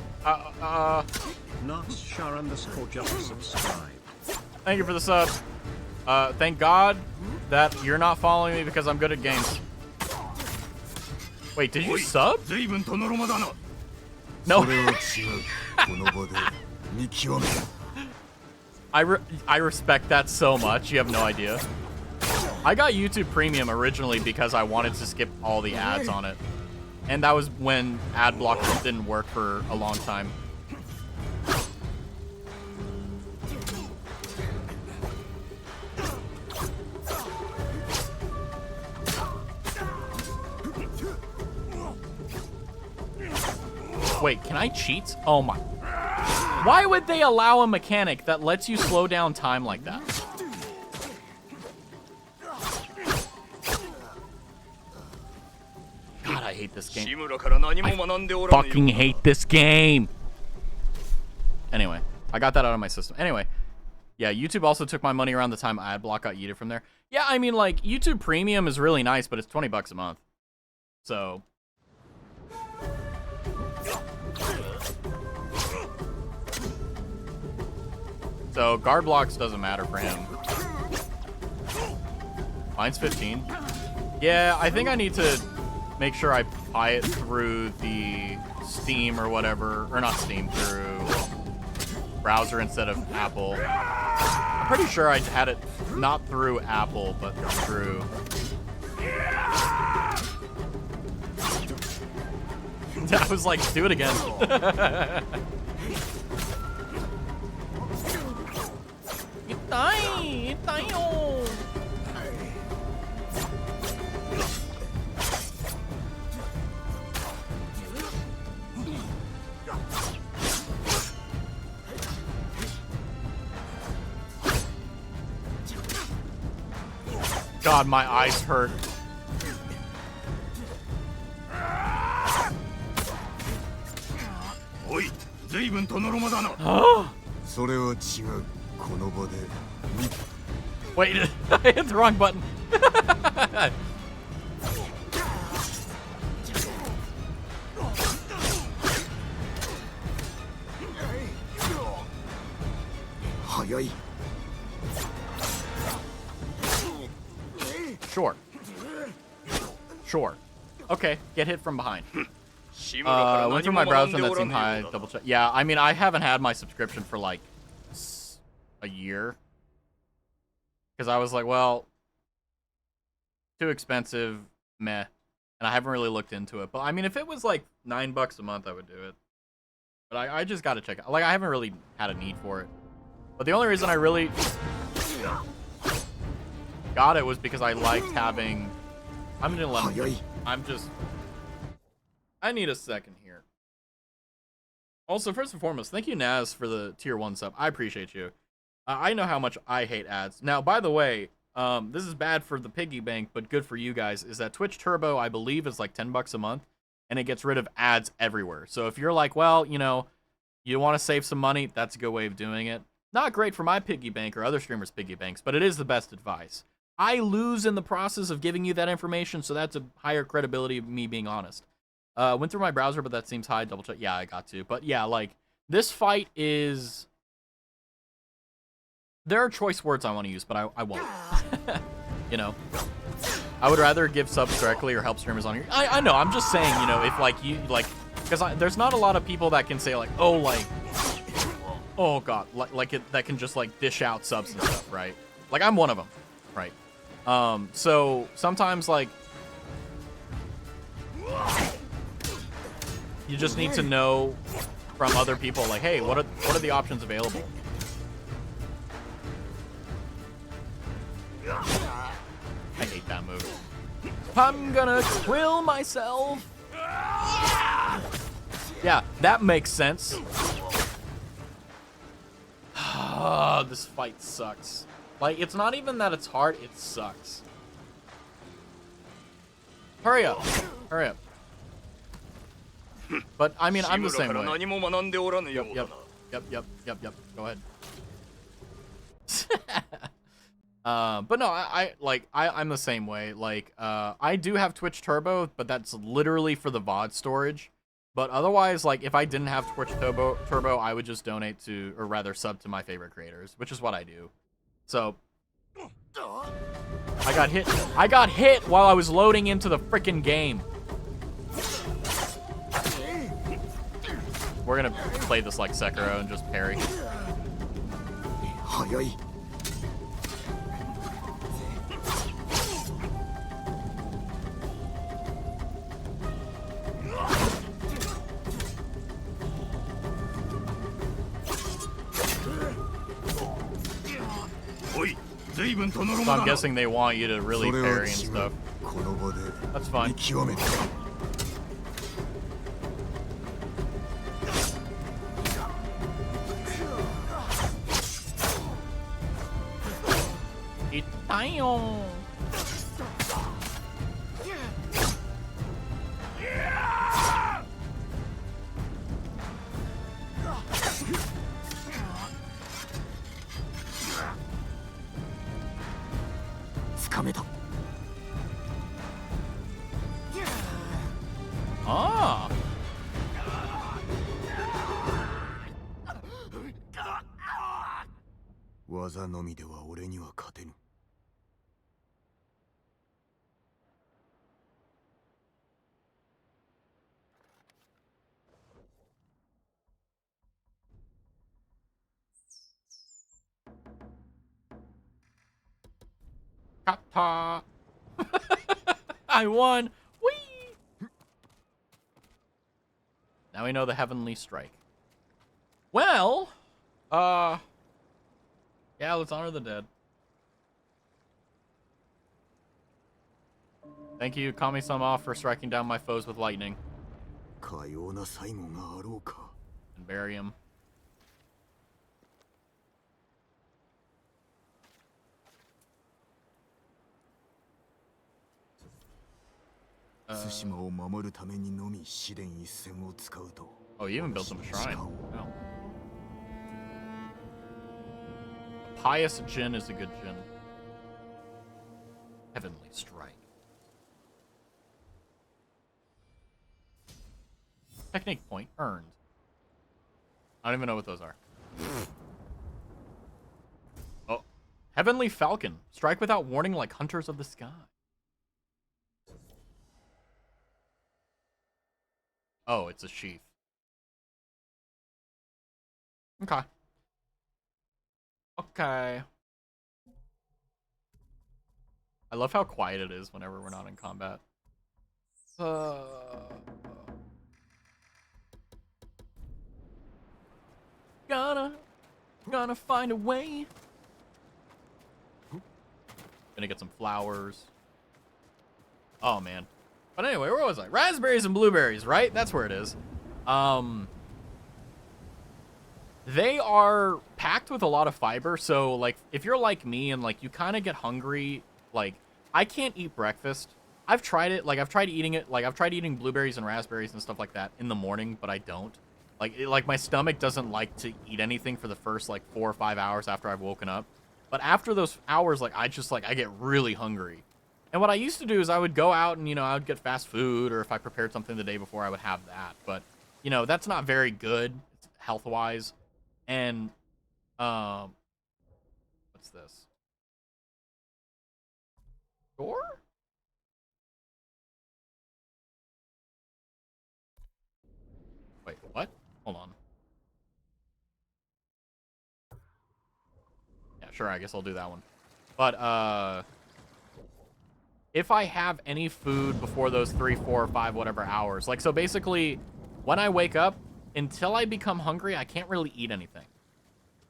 Not Sharon the score, just subscribe. Thank you for the sub. Thank God that you're not following me because I'm good at games. Wait, did you sub? No. I respect that so much. You have no idea. I got YouTube Premium originally because I wanted to skip all the ads on it. And that was when ad block didn't work for a long time. Wait, can I cheat? Oh my. Why would they allow a mechanic that lets you slow down time like that? God, I hate this game. I fucking hate this game. Anyway, I got that out of my system. Anyway, yeah, YouTube also took my money around the time Adblock got yeeted from there. Yeah, I mean, like, YouTube Premium is really nice, but it's $20 a month. So... So, guard blocks doesn't matter for him. Mine's 15. Yeah, I think I need to make sure I buy it through the Steam or whatever. Or not Steam, through browser instead of Apple. I'm pretty sure I had it not through Apple, but through... I was like, do it again. God, my eyes hurt. この場で Wait, I hit the wrong button. 早い Sure. Sure. Okay, get hit from behind. Went through my browser and that seemed high. Double check. Yeah, I mean, I haven't had my subscription for like a year. Because I was like, well, too expensive, meh. And I haven't really looked into it. But I mean, if it was like $9 a month, I would do it. But I just gotta check it. Like, I haven't really had a need for it. But the only reason I really got it was because I liked having... I'm gonna let him... I need a second here. Also, first and foremost, thank you, Naz, for the tier 1 sub. I appreciate you. I know how much I hate ads. Now, by the way, this is bad for the piggy bank, but good for you guys, is that Twitch Turbo, I believe, is like $10 a month, and it gets rid of ads everywhere. So if you're like, well, you know, you want to save some money, that's a good way of doing it. Not great for my piggy bank or other streamers' piggy banks, but it is the best advice. I lose in the process of giving you that information, so that's a higher credibility of me being honest. Went through my browser, but that seems high. Double check. Yeah, I got to. But yeah, like, this fight is... There are choice words I want to use, but I won't. You know? I would rather give subs directly or help streamers on here. I know, I'm just saying, you know, if, like, you, like... Because there's not a lot of people that can say, like, oh, like... Oh, God. That can just, like, dish out subs and stuff, right? Like, I'm one of them, right? So, sometimes, like... You just need to know from other people, like, hey, what are the options available? I hate that move. I'm gonna kill myself. Yeah, that makes sense. This fight sucks. Like, it's not even that it's hard, it sucks. Hurry up. Hurry up. But, I mean, I'm the same way. Yep. Go ahead. But no, I'm the same way. Like, I do have Twitch Turbo, but that's literally for the VOD storage. But otherwise, like, if I didn't have Twitch Turbo, I would just donate to, or rather sub to my favorite creators, which is what I do. So, I got hit while I was loading into the frickin' game. We're gonna play this like Sekiro and just parry. So I'm guessing they want you to really parry and stuff. That's fine. Itayo. Ah. 技のみでは俺には勝てぬ。Kata. I won. Whee! Now we know the Heavenly Strike. Well, yeah, let's honor the dead. Thank you, Kami-sama, for striking down my foes with lightning. And bury him. Oh, you even built him a shrine. Oh. Pious Jin is a good Jin. Heavenly Strike. Technique point earned. I don't even know what those are. Oh. Heavenly Falcon. Strike without warning like hunters of the sky. Oh, it's a sheath. Okay. Okay. I love how quiet it is whenever we're not in combat. Gonna find a way. Gonna get some flowers. Oh, man. But anyway, where was I? Raspberries and blueberries, right? That's where it is. They are packed with a lot of fiber, so, like, if you're like me and, like, you kind of get hungry, like, I can't eat breakfast. I've tried it. Like, I've tried eating it. Like, I've tried eating blueberries and raspberries and stuff like that in the morning, but I don't. Like, my stomach doesn't like to eat anything for the first, like, 4 or 5 hours after I've woken up. But after those hours, like, I get really hungry. And what I used to do is I would go out and, you know, I would get fast food, or if I prepared something the day before, I would have that. But, you know, that's not very good health-wise. And, what's this? Door? Wait, what? Hold on. Yeah, sure, I guess I'll do that one. But, if I have any food before those 3, 4, or 5, whatever hours, like, so basically, when I wake up, until I become hungry, I can't really eat anything.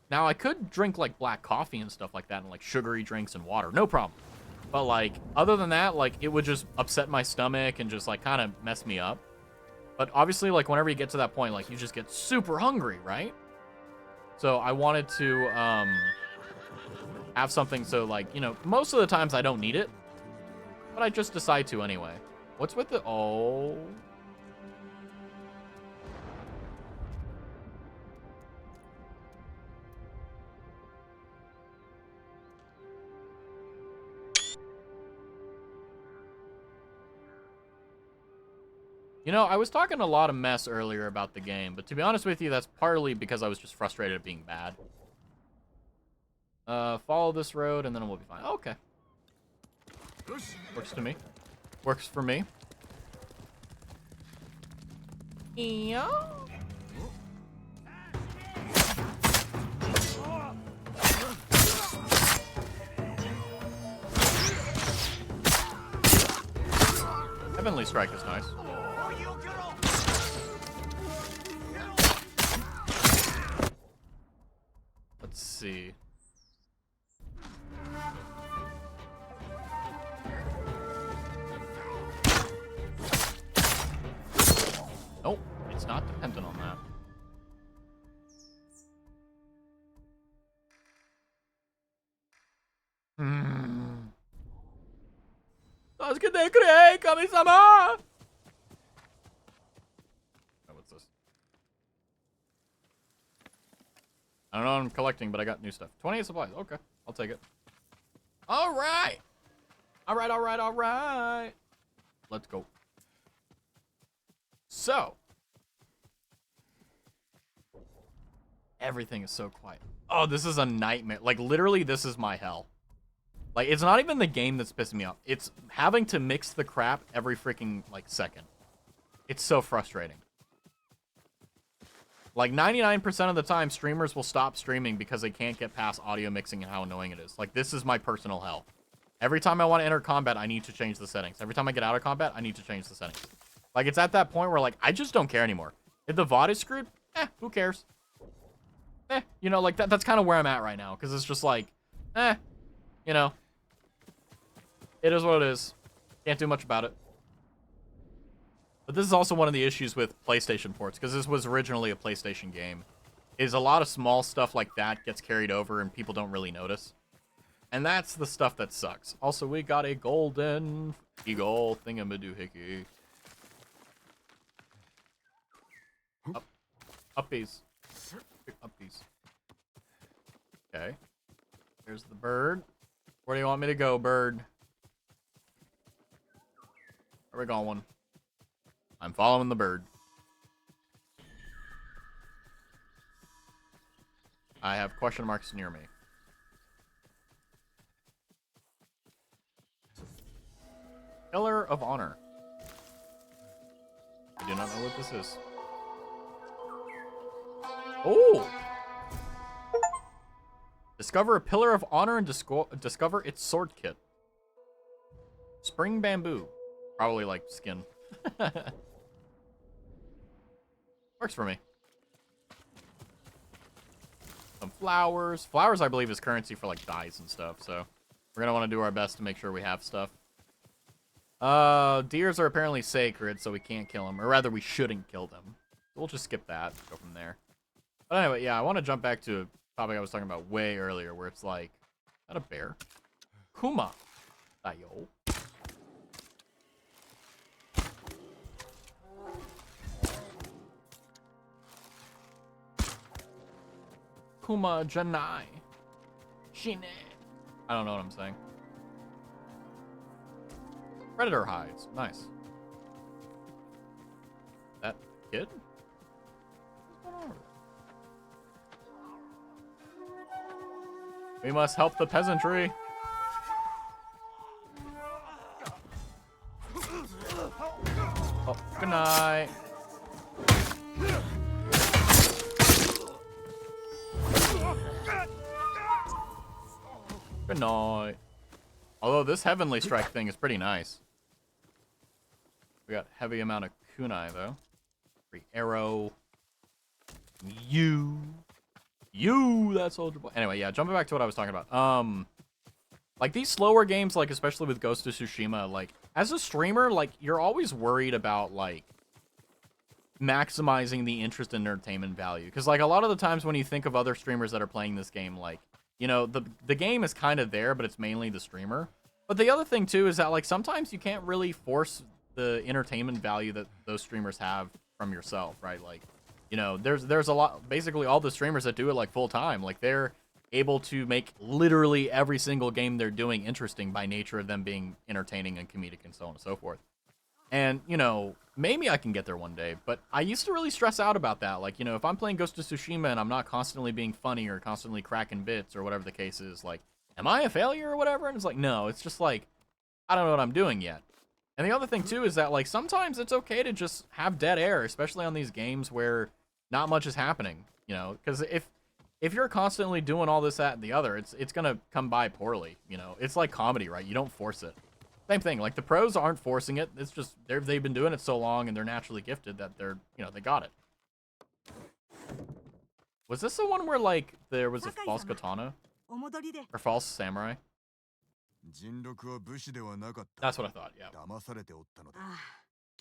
Now, I could drink, like, black coffee and stuff like that, and, like, sugary drinks and water. No problem. But, like, other than that, like, it would just upset my stomach and just, like, kind of mess me up. But obviously, like, whenever you get to that point, like, you just get super hungry, right? So I wanted to, have something so, like, you know, most of the times I don't need it. But I just decide to anyway. What's with the... Oh... You know, I was talking a lot of mess earlier about the game, but to be honest with you, that's partly because I was just frustrated at being bad. Follow this road, and then we'll be fine. Oh, okay. Works to me. Works for me. Yeah. Heavenly Strike is nice. Let's see. Nope, it's not dependent on that. Kami-sama! Oh, what's this? I don't know what I'm collecting, but I got new stuff. 28 supplies. Okay, I'll take it. All right. All right, all right, all right. Let's go. So. Everything is so quiet. Oh, this is a nightmare. Like, literally, this is my hell. Like, it's not even the game that's pissing me off. It's having to mix the crap every freaking, like, second. It's so frustrating. Like, 99% of the time, streamers will stop streaming because they can't get past audio mixing and how annoying it is. Like, this is my personal hell. Every time I want to enter combat, I need to change the settings. Every time I get out of combat, I need to change the settings. Like, it's at that point where, like, I just don't care anymore. If the VOD is screwed, who cares? You know, like, that's kind of where I'm at right now. Because it's just like, you know. It is what it is. Can't do much about it. But this is also one of the issues with PlayStation ports. Because this was originally a PlayStation game. Is a lot of small stuff like that gets carried over and people don't really notice. And that's the stuff that sucks. Also, we got a golden eagle thingamadoohickey. Uppies. Uppies. Okay. There's the bird. Where do you want me to go, bird? Where are we going? I'm following the bird. I have question marks near me. Pillar of Honor. I do not know what this is. Oh! Discover a Pillar of Honor and discover its sword kit. Spring bamboo. Probably like skin. Works for me. Some flowers. Flowers, I believe, is currency for like dyes and stuff, so we're gonna want to do our best to make sure we have stuff. Deers are apparently sacred, so we can't kill them. Or rather, we shouldn't kill them. We'll just skip that. Go from there. But anyway, yeah, I want to jump back to a topic I was talking about way earlier, where it's like, is that a bear? Kuma. Ayo. Kuma Janai. Shine. I don't know what I'm saying. Predator hides. Nice. That kid? What's going on? We must help the peasantry. Oh, good night. Good night. Although this Heavenly Strike thing is pretty nice. We got heavy amount of kunai though. Free arrow. You, that soldier boy. Anyway, yeah, jumping back to what I was talking about. Like these slower games, like especially with Ghost of Tsushima, like as a streamer, like you're always worried about like maximizing the interest and entertainment value. Because like a lot of the times when you think of other streamers that are playing this game, like, you know, the game is kind of there, but it's mainly the streamer. But the other thing too is that like sometimes you can't really force the entertainment value that those streamers have from yourself, right? Like, you know, there's a lot, basically all the streamers that do it like full time, like they're able to make literally every single game they're doing interesting by nature of them being entertaining and comedic and so on and so forth. And, you know, maybe I can get there one day, but I used to really stress out about that. Like, you know, if I'm playing Ghost of Tsushima and I'm not constantly being funny or constantly cracking bits or whatever the case is, like, am I a failure or whatever? And it's like, no, it's just like, I don't know what I'm doing yet. And the other thing too is that like sometimes it's okay to just have dead air, especially on these games where not much is happening, you know, because if you're constantly doing all this, that, and the other, it's gonna come by poorly, you know. It's like comedy, right? You don't force it. Same thing, like the pros aren't forcing it. It's just they've been doing it so long and they're naturally gifted that they're, you know, they got it. Was this the one where like there was a false katana or false samurai? That's what I thought. Yeah.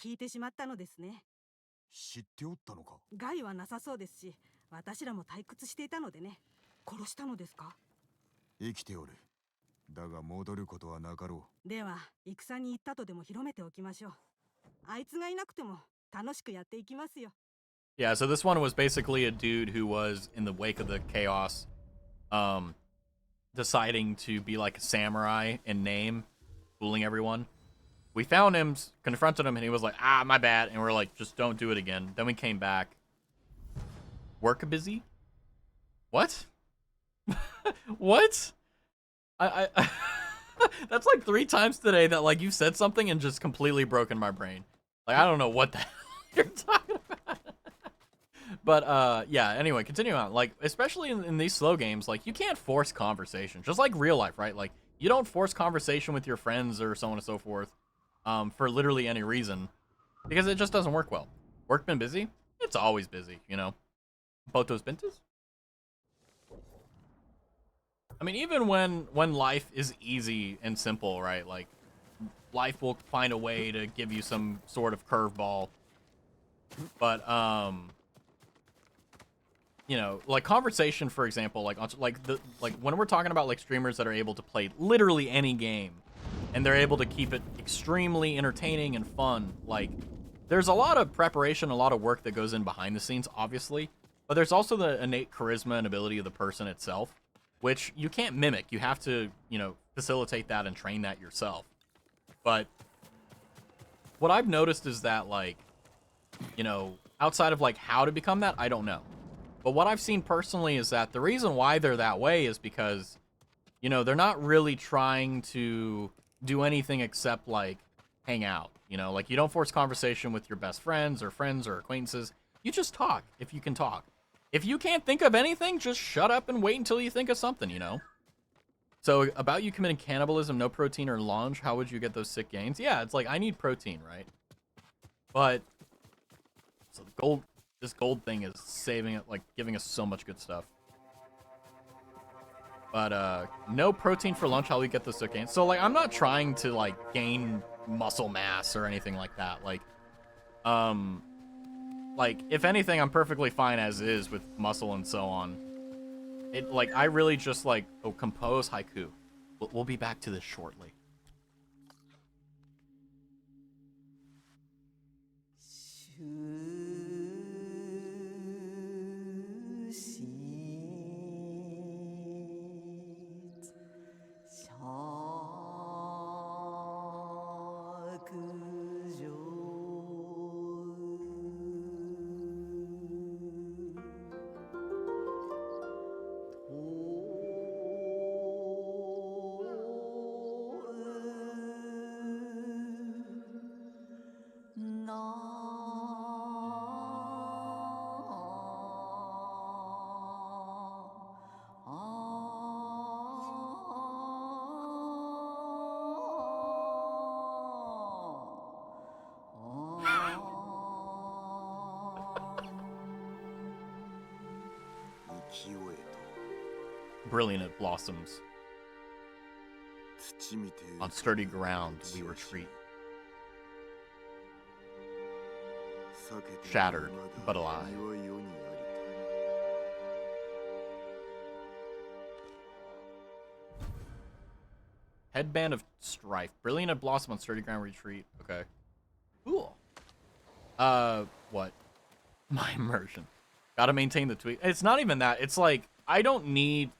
聞いてしまったのですね。知っておったのか。害はなさそうですし、私らも退屈していたのでね。殺したのですか？生きておる。だが戻ることはなかろう。では、戦に行ったとでも広めておきましょう。あいつがいなくても楽しくやっていきますよ。Yeah, so this one was basically a dude who was in the wake of the chaos, deciding to be like a samurai in name, fooling everyone. We found him, confronted him, and he was like, ah, my bad. And we're like, just don't do it again. Then we came back. Work busy? What? What? I That's like 3 times today that like you said something and just completely broken my brain. Like, I don't know what the hell you're talking about. But yeah, anyway, continue on. Like, especially in these slow games, like you can't force conversation. Just like real life, right? Like you don't force conversation with your friends or so on and so forth for literally any reason, because it just doesn't work well. Work been busy? It's always busy, you know. Both those bintas? I mean, even when life is easy and simple, right? Like, life will find a way to give you some sort of curveball. But, you know, like conversation, for example, like when we're talking about like streamers that are able to play literally any game, and they're able to keep it extremely entertaining and fun, like, there's a lot of preparation, a lot of work that goes in behind the scenes, obviously, but there's also the innate charisma and ability of the person itself. which you can't mimic. You have to, you know, facilitate that and train that yourself. But what I've noticed is that, like, you know, outside of, like, how to become that, I don't know. But what I've seen personally is that the reason why they're that way is because, you know, they're not really trying to do anything except, like, hang out. You know, like, you don't force conversation with your best friends or acquaintances. You just talk if you can talk. If you can't think of anything, just shut up and wait until you think of something, you know? So, about you committing cannibalism, no protein or lunch, how would you get those sick gains? Yeah, it's like, I need protein, right? But, so the gold, this gold thing is saving it, like, giving us so much good stuff. But, no protein for lunch, how we get those sick gains? So, like, I'm not trying to, like, gain muscle mass or anything like that. Like, if anything, I'm perfectly fine as is with muscle and so on. It, like, I really just, like, compose haiku. We'll be back to this shortly. Brilliant it blossoms. On sturdy ground we retreat. Shattered, but alive. Headband of Strife. Brilliant at blossom on sturdy ground retreat. Okay. Cool. What? My immersion. Gotta maintain the tweak. It's not even that. It's like, I don't need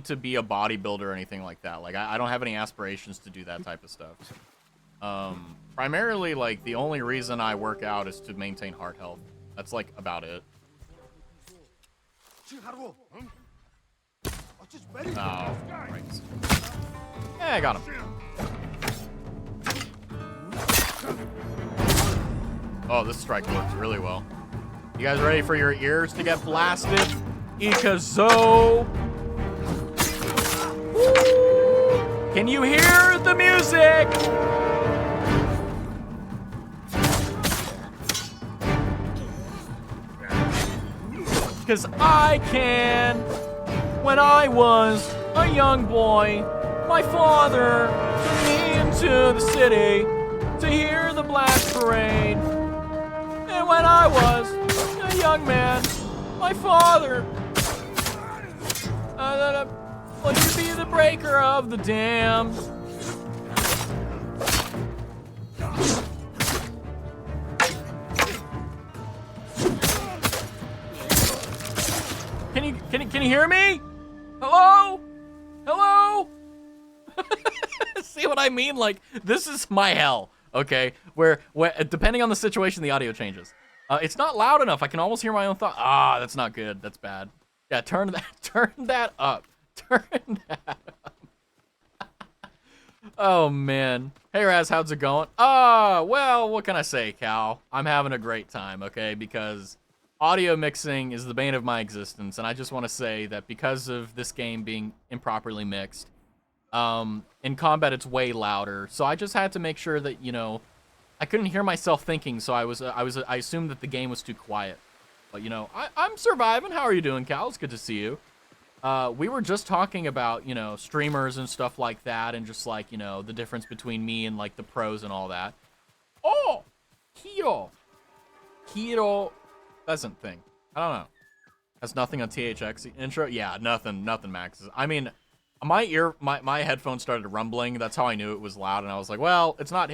to be a bodybuilder or anything like that. Like, I don't have any aspirations to do that type of stuff. Primarily, like, the only reason I work out is to maintain heart health. That's, like, about it. Oh, right. Yeah, I got him. Oh, this strike works really well. You guys ready for your ears to get blasted? Ikazo! Woo! Can you hear the music? Because I can. When I was a young boy, my father took me into the city to hear the blast parade. And when I was a young man, my father would you be the breaker of the dam? Can you hear me? Hello? Hello? See what I mean? Like, this is my hell, okay? Where depending on the situation, the audio changes. It's not loud enough. I can almost hear my own thought. Ah, that's not good. That's bad. Yeah, turn that up. Turn that up. Oh, man. Hey, Raz, how's it going? Well, what can I say, Cal? I'm having a great time, okay? Because audio mixing is the bane of my existence, and I just want to say that because of this game being improperly mixed, in combat it's way louder. So I just had to make sure that, you know, I couldn't hear myself thinking, so I assumed that the game was too quiet. But, you know, I'm surviving. How are you doing, Cal? It's good to see you. We were just talking about, you know, streamers and stuff like that, and just, like, you know, the difference between me and, like, the pros and all that. Oh! Kiro pheasant thing. I don't know. Has nothing on THX intro? Yeah, nothing maxes. I mean, my headphones started rumbling. That's how I knew it was loud, and I was like, well, it's not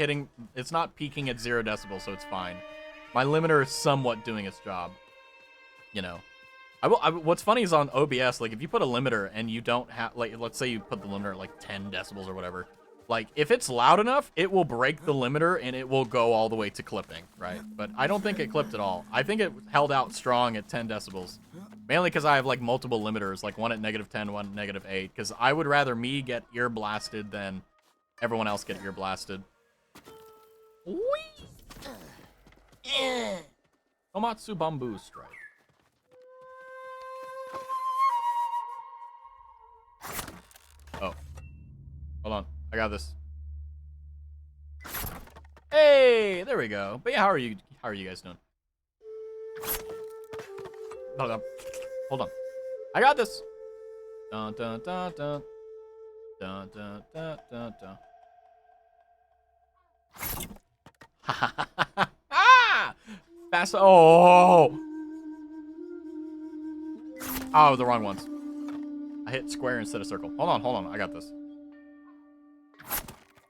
peaking at 0 decibels, so it's fine. My limiter is somewhat doing its job. You know. What's funny is on OBS, like if you put a limiter and you don't have, like, let's say you put the limiter at like 10 decibels or whatever, like if it's loud enough, it will break the limiter and it will go all the way to clipping, right? But I don't think it clipped at all. I think it held out strong at 10 decibels, mainly because I have like multiple limiters, like one at -10, one at -8, because I would rather me get ear blasted than everyone else get ear blasted. Whee! Tomatsu Bamboo Strike. Oh. Hold on. I got this. Hey, there we go. But yeah, how are you guys doing? Hold on. Hold on. I got this. Dun dun dun dun. Dun dun dun dun dun. Ah! Fast. Oh. Oh, the wrong ones. I hit square instead of circle. Hold on. I got this.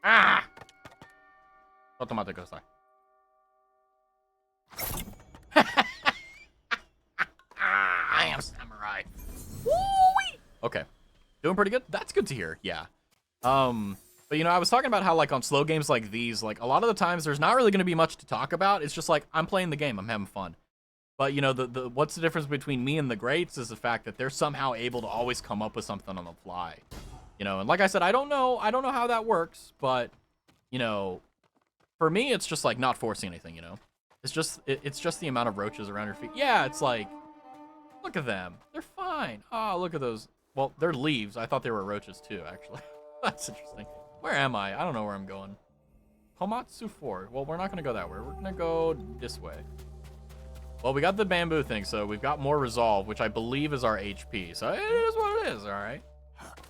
Ah! ちょっと待ってください. I am samurai. Woo-wee! Okay. Doing pretty good. That's good to hear. Yeah. But you know, I was talking about how like on slow games like these, like a lot of the times there's not really going to be much to talk about. It's just like I'm playing the game, I'm having fun. But you know, the what's the difference between me and the greats is the fact that they're somehow able to always come up with something on the fly. You know, and like I said, I don't know how that works, but you know, for me it's just like not forcing anything, you know. It's just the amount of roaches around your feet. Yeah, it's like look at them. They're fine. Oh, look at those. Well, they're leaves. I thought they were roaches too, actually. That's interesting. Where am I? I don't know where I'm going. Komatsu 4. Well, we're not going to go that way. We're going to go this way. Well, we got the bamboo thing, so we've got more resolve, which I believe is our HP. So it is what it is, all right?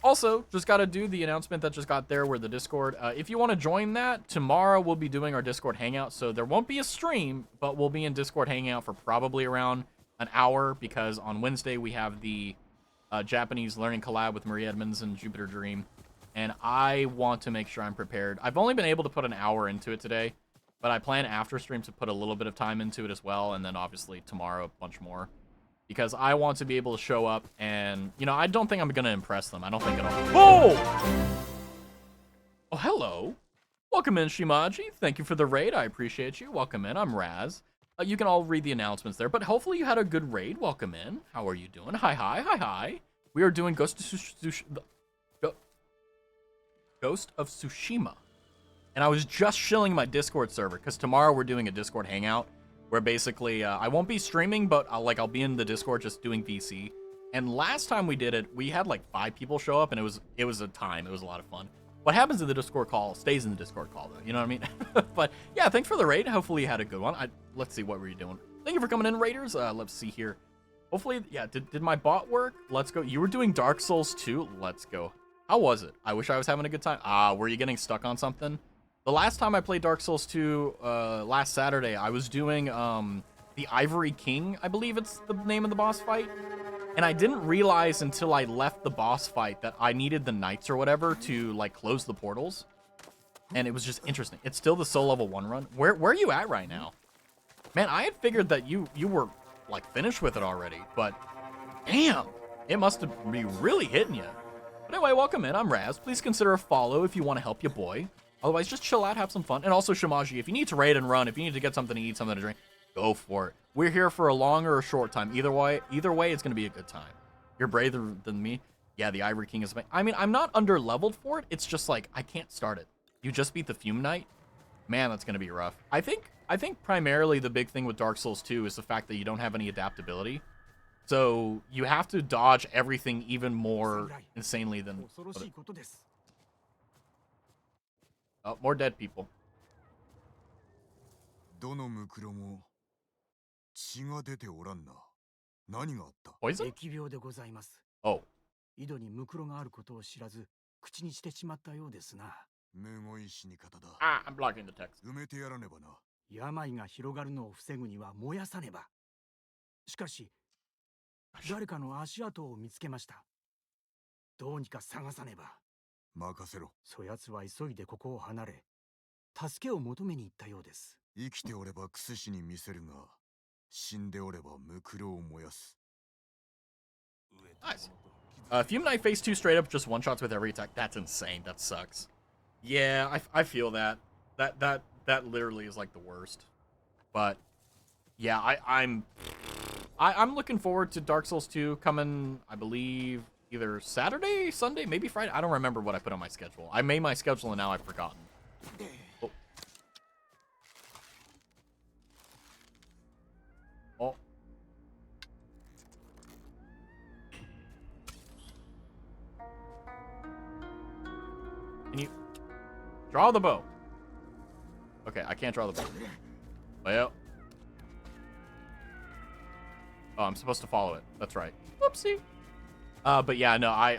Also, just got to do the announcement that just got there where the Discord. If you want to join that, tomorrow we'll be doing our Discord Hangout. So there won't be a stream, but we'll be in Discord Hangout for probably around an hour because on Wednesday we have the Japanese learning collab with Marie Edmonds and Jupiter Dream. And I want to make sure I'm prepared. I've only been able to put an hour into it today, but I plan after stream to put a little bit of time into it as well. And then obviously tomorrow a bunch more. Because I want to be able to show up and, you know, I don't think I'm going to impress them. I don't think at all. Oh! Oh, hello. Welcome in, Shimaji. Thank you for the raid. I appreciate you. Welcome in. I'm Raz. You can all read the announcements there, but hopefully you had a good raid. Welcome in. How are you doing? Hi. We are doing Ghost of Tsushima. And I was just shilling my Discord server because tomorrow we're doing a Discord hangout where basically I won't be streaming, but I'll be in the Discord just doing VC. And last time we did it, we had like 5 people show up, and it was a time. It was a lot of fun. What happens in the Discord call stays in the Discord call, though. You know what I mean? But yeah, thanks for the raid. Hopefully you had a good one. Let's see what were you doing. Thank you for coming in, Raiders. Let's see here. Hopefully, yeah. Did my bot work? Let's go. You were doing Dark Souls 2. Let's go. How was it? I wish I was having a good time. Were you getting stuck on something? The last time I played Dark Souls 2, last Saturday, I was doing the Ivory King, I believe it's the name of the boss fight. And I didn't realize until I left the boss fight that I needed the knights or whatever to like close the portals. And it was just interesting. It's still the Soul Level 1 run. Where are you at right now? Man, I had figured that you were like finished with it already, but damn, it must be really hitting you. But anyway, welcome in. I'm Raz. Please consider a follow if you want to help your boy. Otherwise, just chill out, have some fun. And also, Shimaji, if you need to raid and run, if you need to get something to eat, something to drink, go for it. We're here for a long or a short time. Either way, it's going to be a good time. You're braver than me. Yeah, the Ivory King is... I mean, I'm not under-leveled for it. It's just like, I can't start it. You just beat the Fume Knight? Man, that's going to be rough. I think primarily the big thing with Dark Souls 2 is the fact that you don't have any adaptability. So you have to dodge everything even more insanely than... Oh, more dead people. どのムクロも血が出ておらんな。何があった？ Poison? 疫病でございます。 Oh. 井戸にムクロがあることを知らず、口にしてしまったようですな。むごい死に方だ。I'm blocking the text. 埋めてやらねばな。病が広がるのを防ぐには燃やさねば。しかし、誰かの足跡を見つけました。どうにか探さねば。任せろ。そやつは急いでここを離れ、助けを求めに行ったようです。生きておればクスシに見せるが、死んでおればムクロを燃やす。Nice. Fume Knight phase 2 straight up just one-shots with every attack. That's insane. That sucks. Yeah, I feel that. That literally is like the worst. But yeah, I'm looking forward to Dark Souls 2 coming, I believe, either Saturday, Sunday, maybe Friday. I don't remember what I put on my schedule. I made my schedule and now I've forgotten. Oh. Oh. Can you draw the bow? Okay, I can't draw the bow. Well. Oh, I'm supposed to follow it. That's right. Whoopsie. But yeah, no,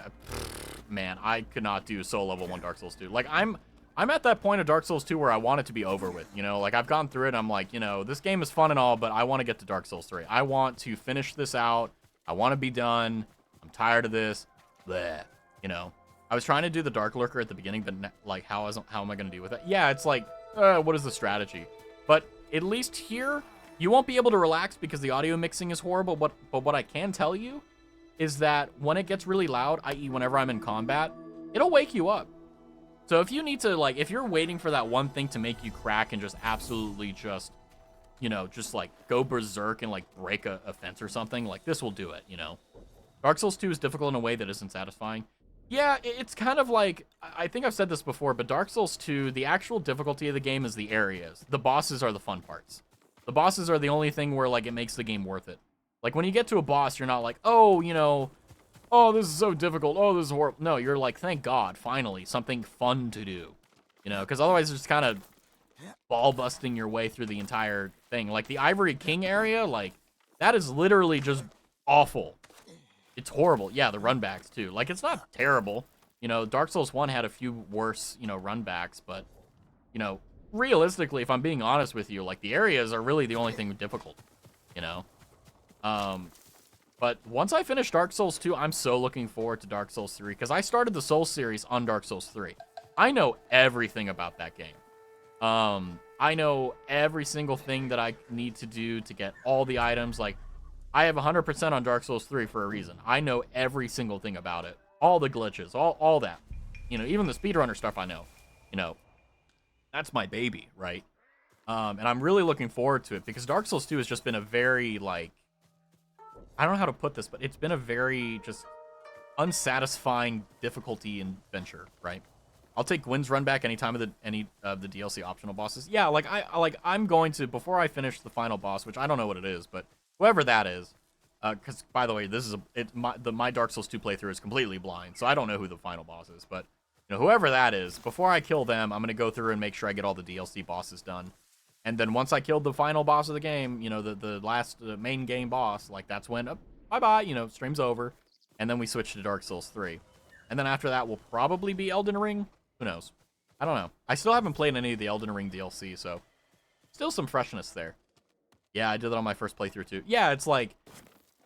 man, I could not do solo level 1 Dark Souls 2. Like, I'm at that point of Dark Souls 2 where I want it to be over with, you know? Like, I've gone through it, and I'm like, you know, this game is fun and all, but I want to get to Dark Souls 3. I want to finish this out. I want to be done. I'm tired of this. Bleh. You know? I was trying to do the Dark Lurker at the beginning, but, like, how am I going to deal with that? Yeah, it's like, what is the strategy? But at least here, you won't be able to relax because the audio mixing is horrible, but what I can tell you is that when it gets really loud, i.e. whenever I'm in combat, it'll wake you up. So if you need to, like, if you're waiting for that one thing to make you crack and just absolutely just, you know, just, like, go berserk and, like, break a fence or something, like, this will do it, you know? Dark Souls 2 is difficult in a way that isn't satisfying. Yeah, it's kind of like, I think I've said this before, but Dark Souls 2, the actual difficulty of the game is the areas. The bosses are the fun parts. The bosses are the only thing where, like, it makes the game worth it. Like, when you get to a boss, you're not like, oh, you know, oh, this is so difficult. Oh, this is horrible. No, you're like, thank God, finally, something fun to do. You know, because otherwise it's just kind of ball-busting your way through the entire thing. Like, the Ivory King area, like, that is literally just awful. It's horrible. Yeah, the runbacks, too. Like, it's not terrible. You know, Dark Souls 1 had a few worse, you know, runbacks, but, you know, realistically, if I'm being honest with you, like, the areas are really the only thing difficult, you know? But once I finish Dark Souls 2, I'm so looking forward to Dark Souls 3, because I started the Souls series on Dark Souls 3. I know everything about that game. I know every single thing that I need to do to get all the items. Like, I have 100% on Dark Souls 3 for a reason. I know every single thing about it. All the glitches, all that. You know, even the speedrunner stuff I know. You know, that's my baby, right? And I'm really looking forward to it, because Dark Souls 2 has just been a very, like, I don't know how to put this, but it's been a very just unsatisfying difficulty and venture, right? I'll take Gwyn's run back any of the DLC optional bosses. Yeah, like I'm going to, before I finish the final boss, which I don't know what it is, but whoever that is, because by the way, this is my Dark Souls 2 playthrough is completely blind, so I don't know who the final boss is, but you know, whoever that is, before I kill them, I'm gonna go through and make sure I get all the DLC bosses done. And then once I killed the final boss of the game, you know, the last main game boss, like, that's when, bye-bye, you know, stream's over. And then we switch to Dark Souls 3. And then after that will probably be Elden Ring. Who knows? I don't know. I still haven't played any of the Elden Ring DLC, so still some freshness there. Yeah, I did that on my first playthrough, too. Yeah, it's like,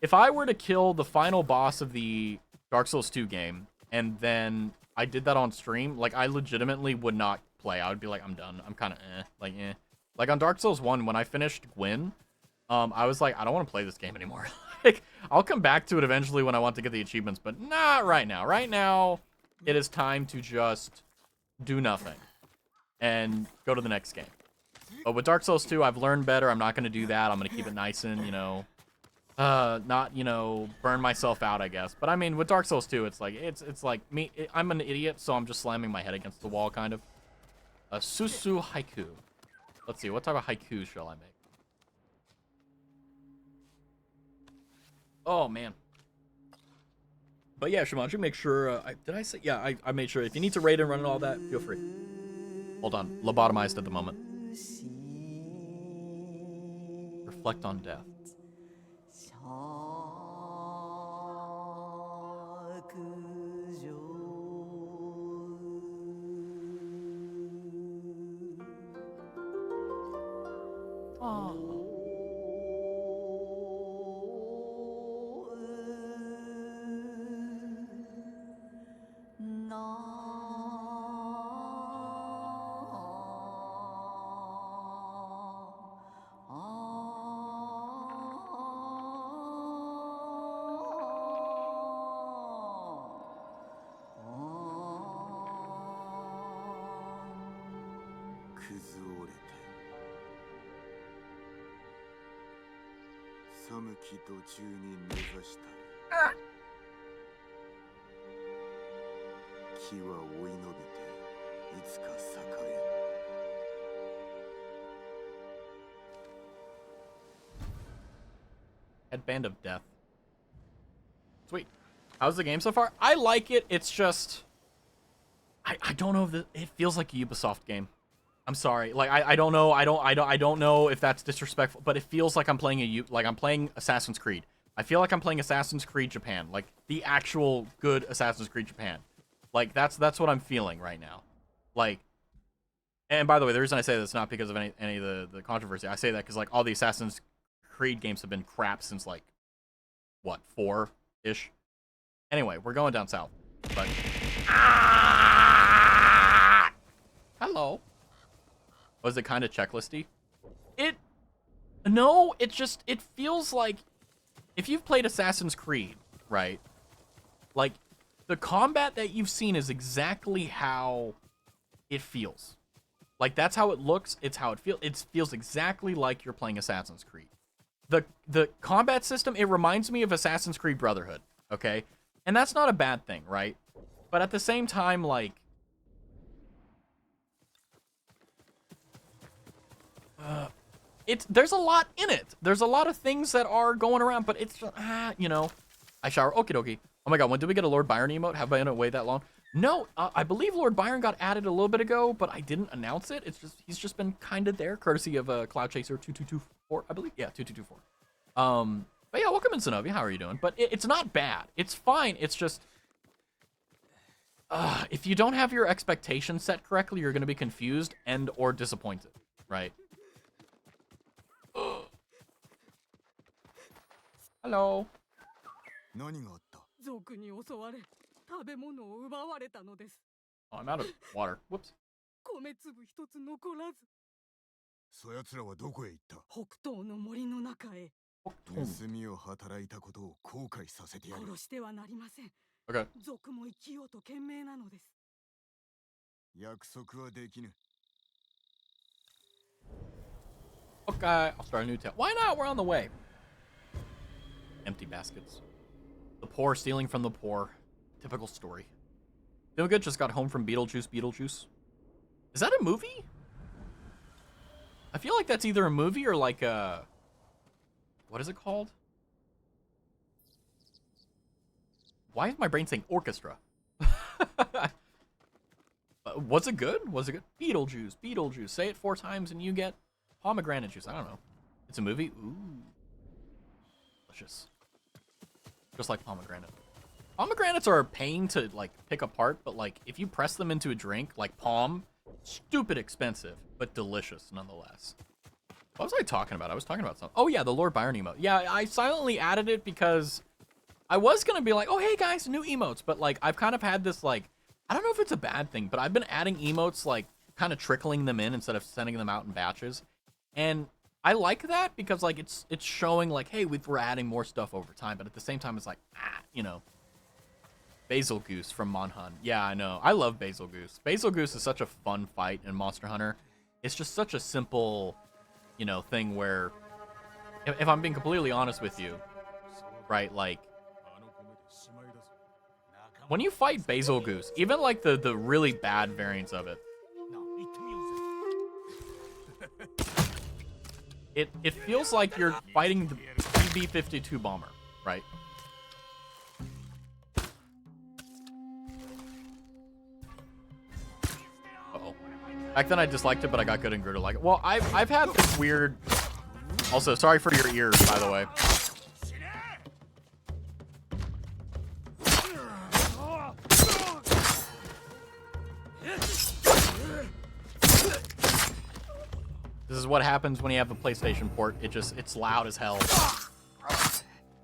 if I were to kill the final boss of the Dark Souls 2 game, and then I did that on stream, like, I legitimately would not play. I would be like, I'm done. I'm kind of eh. Like, on Dark Souls 1, when I finished Gwyn, I was like, I don't want to play this game anymore. Like, I'll come back to it eventually when I want to get the achievements, but not right now. Right now, it is time to just do nothing and go to the next game. But with Dark Souls 2, I've learned better. I'm not going to do that. I'm going to keep it nice and, you know, not, you know, burn myself out, I guess. But, I mean, with Dark Souls 2, it's like me. I'm an idiot, so I'm just slamming my head against the wall, kind of. A SOOO haiku. Let's see, what type of haiku shall I make? Oh, man. But yeah, Shimanju, make sure, did I say? Yeah, I made sure. If you need to raid and run and all that, feel free. Hold on, lobotomized at the moment. Reflect on death. き途中に根ざしたる。木は追い伸びていつか栄える。 Headband of Death. Sweet. How's the game so far? I like it. It's just... I don't know if it feels like a Ubisoft game. I'm sorry. Like, I don't know. I don't know if that's disrespectful, but it feels like I'm playing I'm playing Assassin's Creed. I feel like I'm playing Assassin's Creed Japan. Like, the actual good Assassin's Creed Japan. Like, that's what I'm feeling right now. Like... And by the way, the reason I say this is not because of any of the controversy. I say that because, like, all the Assassin's Creed games have been crap since, like, what, 4-ish? Anyway, we're going down south. But... Hello. Was it kind of checklisty? No, it feels like... If you've played Assassin's Creed, right? Like, the combat that you've seen is exactly how it feels. Like, that's how it looks, it's how it feels. It feels exactly like you're playing Assassin's Creed. The combat system, it reminds me of Assassin's Creed Brotherhood, okay? And that's not a bad thing, right? But at the same time, like... there's a lot in it. There's a lot of things that are going around, but it's, you know... I shower, okie dokie. Oh my god, when did we get a Lord Byron emote? Have I been away that long? No, I believe Lord Byron got added a little bit ago, but I didn't announce it. He's just been kind of there, courtesy of Cloud Chaser 2224, I believe. Yeah, 2224. But yeah, welcome in, Zenobia. How are you doing? But it's not bad. It's fine. It's just, if you don't have your expectations set correctly, you're going to be confused and or disappointed, right? Hello. 何があった？族に襲われ、食べ物を奪われたのです。 Oh, I'm out of water. Whoops. 米粒一つ残らず。そやつらはどこへ行った？北東の森の中へ。盗みを働いたことを後悔させてやる。殺してはなりません。 Okay. 族も生きようと懸命なのです。約束はできぬ。 Okay, I'll start a new tale. Why not? We're on the way. Empty baskets. The poor stealing from the poor. Typical story. Feeling good, just got home from Beetlejuice. Is that a movie? I feel like that's either a movie or like a... What is it called? Why is my brain saying orchestra? Was it good? Was it good? Beetlejuice. Say it 4 times and you get pomegranate juice. I don't know. It's a movie? Ooh. Delicious. Just like pomegranate. Pomegranates are a pain to, like, pick apart, but, like, if you press them into a drink, like Palm, stupid expensive, but delicious nonetheless. What was I talking about? I was talking about something. Oh, yeah, the Lord Byron emote. Yeah, I silently added it because I was going to be like, oh, hey, guys, new emotes. But, like, I've kind of had this, like, I don't know if it's a bad thing, but I've been adding emotes, like, kind of trickling them in instead of sending them out in batches. And I like that because, like, it's showing, like, hey, we're adding more stuff over time. But at the same time, it's like, you know. Basil Goose from Monhun. Yeah, I know. I love Basil Goose. Basil Goose is such a fun fight in Monster Hunter. It's just such a simple, you know, thing where, if I'm being completely honest with you, right, like, when you fight Basil Goose, even like the really bad variants of it, it feels like you're fighting the BB-52 bomber, right? Uh-oh. Back then I disliked it, but I got good and grew to like it. Well, I've had this weird... Also, sorry for your ears, by the way. This is what happens when you have a PlayStation port. It's loud as hell.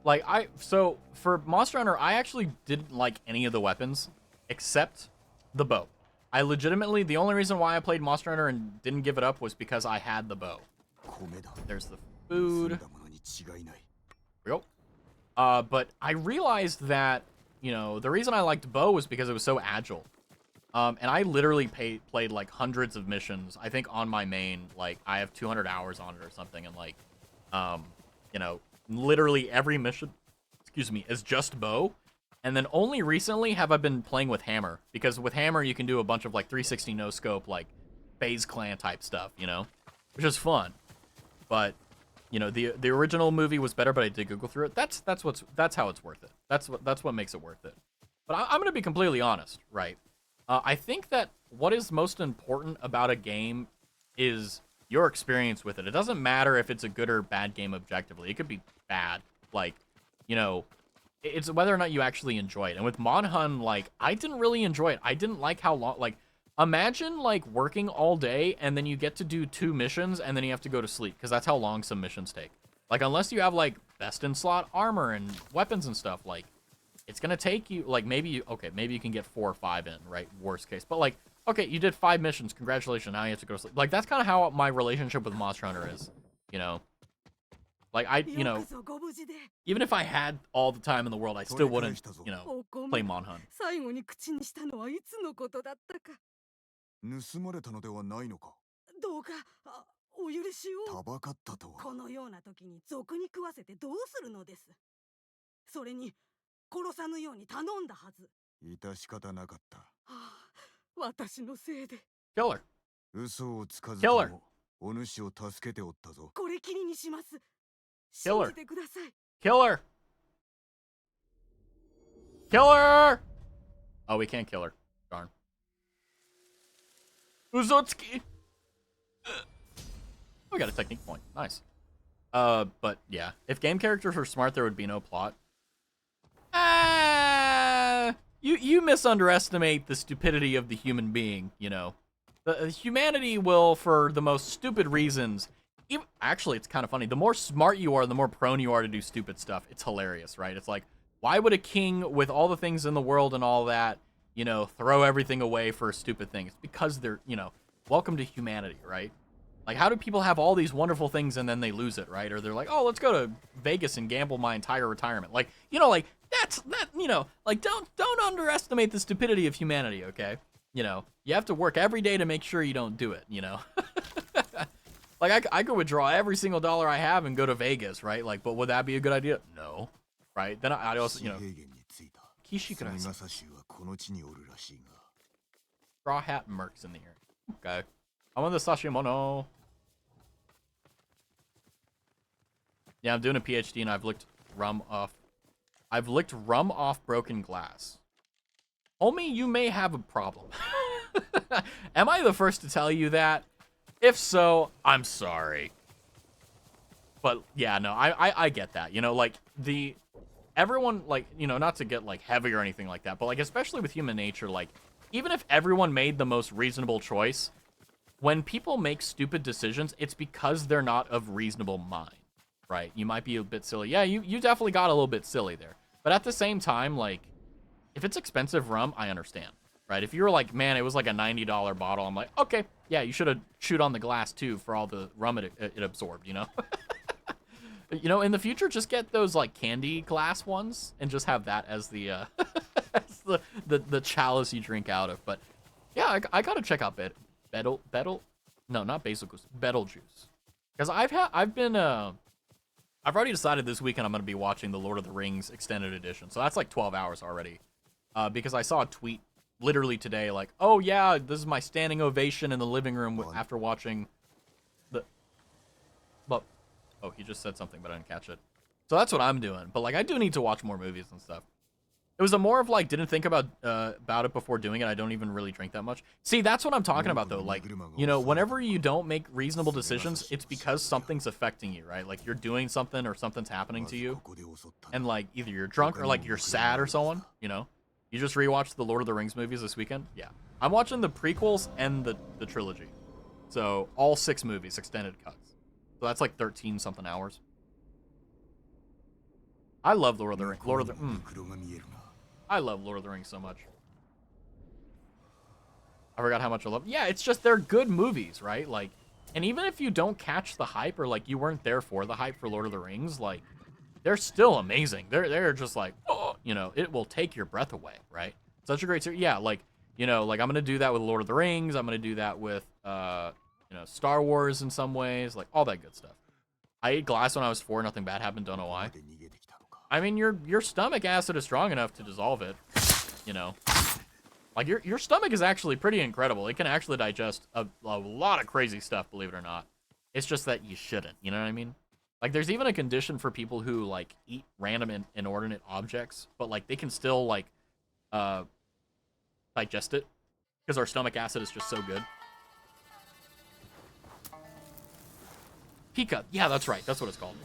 Like, so for Monster Hunter, I actually didn't like any of the weapons except the bow. I legitimately, the only reason why I played Monster Hunter and didn't give it up was because I had the bow. There's the food. Yep. But I realized that, you know, the reason I liked bow was because it was so agile. And I literally played like hundreds of missions. I think on my main, like I have 200 hours on it or something. And like, you know, literally every mission, excuse me, is just bow. And then only recently have I been playing with hammer, because with hammer you can do a bunch of like 360 no scope, like FaZe Clan type stuff, you know, which is fun. But you know, the original movie was better, but I did Google through it. That's how it's worth it. That's what makes it worth it. But I'm gonna be completely honest, right? I think that what is most important about a game is your experience with it. It doesn't matter if it's a good or bad game objectively. It could be bad, like, you know. It's whether or not you actually enjoy it. And with Monhun, like, I didn't really enjoy it. I didn't like how long, like, imagine, like, working all day and then you get to do 2 missions and then you have to go to sleep, because that's how long some missions take. Like, unless you have, like, best-in-slot armor and weapons and stuff, like, it's gonna take you, like, maybe you can get 4 or 5 in, right? Worst case. But, like, okay, you did 5 missions. Congratulations. Now you have to go to sleep. Like, that's kind of how my relationship with Monster Hunter is, you know? Like, you know, even if I had all the time in the world, I still wouldn't, you know, play Monhun. 最後に口にしたのはいつのことだったか。盗まれたのではないのか。どうかお許しを。たばかったとは。このような時に賊に食わせてどうするのです。それに殺さぬように頼んだはず。致し方なかった。はあ、私のせいで。Killer. 嘘をつかずともお主を助けておったぞ。これきりにします。 Killer. Killer. Killer. Oh, we can't kill her. Darn. Uzotsuki. We got a technique point. Nice. But yeah, if game characters were smart, there would be no plot. You misunderestimate the stupidity of the human being, you know. The humanity will, for the most stupid reasons. Actually, it's kind of funny. The more smart you are, the more prone you are to do stupid stuff. It's hilarious, right? It's like, why would a king with all the things in the world and all that, you know, throw everything away for a stupid thing? It's because they're, you know, welcome to humanity, right? Like, how do people have all these wonderful things and then they lose it, right? Or they're like, oh, let's go to Vegas and gamble my entire retirement. Like, you know, like, you know, like, don't underestimate the stupidity of humanity, okay? You know, you have to work every day to make sure you don't do it, you know? Like, I could withdraw every single dollar I have and go to Vegas, right? Like, but would that be a good idea? No. Right? Then I'd also, you know... Kishikura. Straw hat mercs in the air. Okay. I'm on the Sashimono. Yeah, I'm doing a PhD and I've licked rum off broken glass. Homie, you may have a problem. Am I the first to tell you that? If so, I'm sorry. But yeah, no, I get that. You know, like, everyone, like, you know, not to get, like, heavy or anything like that, but, like, especially with human nature, like, even if everyone made the most reasonable choice, when people make stupid decisions, it's because they're not of reasonable mind, right? You might be a bit silly. Yeah, you definitely got a little bit silly there. But at the same time, like, if it's expensive rum, I understand. Right, if you were like, man, it was like a $90 bottle, I'm like, okay, yeah, you should have chewed on the glass too for all the rum it absorbed, you know? You know, in the future, just get those like candy glass ones and just have that as the as the chalice you drink out of. But yeah, I gotta check out Betelgeuse, because I've already decided this weekend I'm gonna be watching the Lord of the Rings extended edition, so that's like 12 hours already, because I saw a tweet literally today, like, oh yeah, this is my standing ovation in the living room after watching the... But, oh, he just said something, but I didn't catch it. So that's what I'm doing. But, like, I do need to watch more movies and stuff. It was a more of, like, didn't think about it before doing it. I don't even really drink that much. See, that's what I'm talking about, though. Like, you know, whenever you don't make reasonable decisions, it's because something's affecting you, right? Like, you're doing something or something's happening to you. And, like, either you're drunk or, like, you're sad or so on, you know? You just rewatched the Lord of the Rings movies this weekend? Yeah. I'm watching the prequels and the trilogy. So, all 6 movies, extended cuts. So that's like 13-something hours. I love Lord of the Rings. I love Lord of the Rings so much. I forgot how much I love... Yeah, it's just they're good movies, right? Like, and even if you don't catch the hype or, like, you weren't there for the hype for Lord of the Rings, like, they're still amazing. They're just like, oh, you know, it will take your breath away, right? Such a great series. Yeah, like, you know, like I'm gonna do that with Lord of the Rings. I'm gonna do that with, you know, Star Wars in some ways, like all that good stuff. I ate glass when I was 4. Nothing bad happened. Don't know why. I mean, your stomach acid is strong enough to dissolve it. You know, like your stomach is actually pretty incredible. It can actually digest a lot of crazy stuff. Believe it or not. It's just that you shouldn't. You know what I mean? Like, there's even a condition for people who like eat random and inordinate objects, but like they can still like digest it because our stomach acid is just so good. Pika. Yeah, that's right. That's what it's called.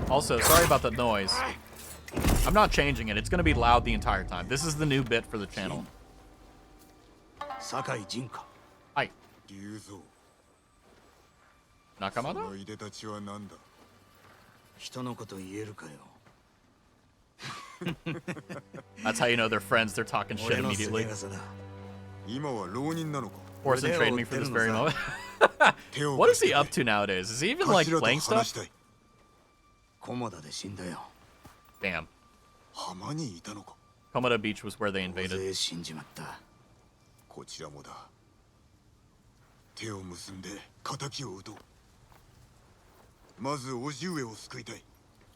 Also, sorry about the noise. I'm not changing it. It's going to be loud the entire time. This is the new bit for the channel. Hi. Nakamado? That's how you know they're friends. They're talking shit immediately. Forsen traded me for this very moment. What is he up to nowadays? Is he even like playing stuff? Damn. Komoda Beach was where they invaded.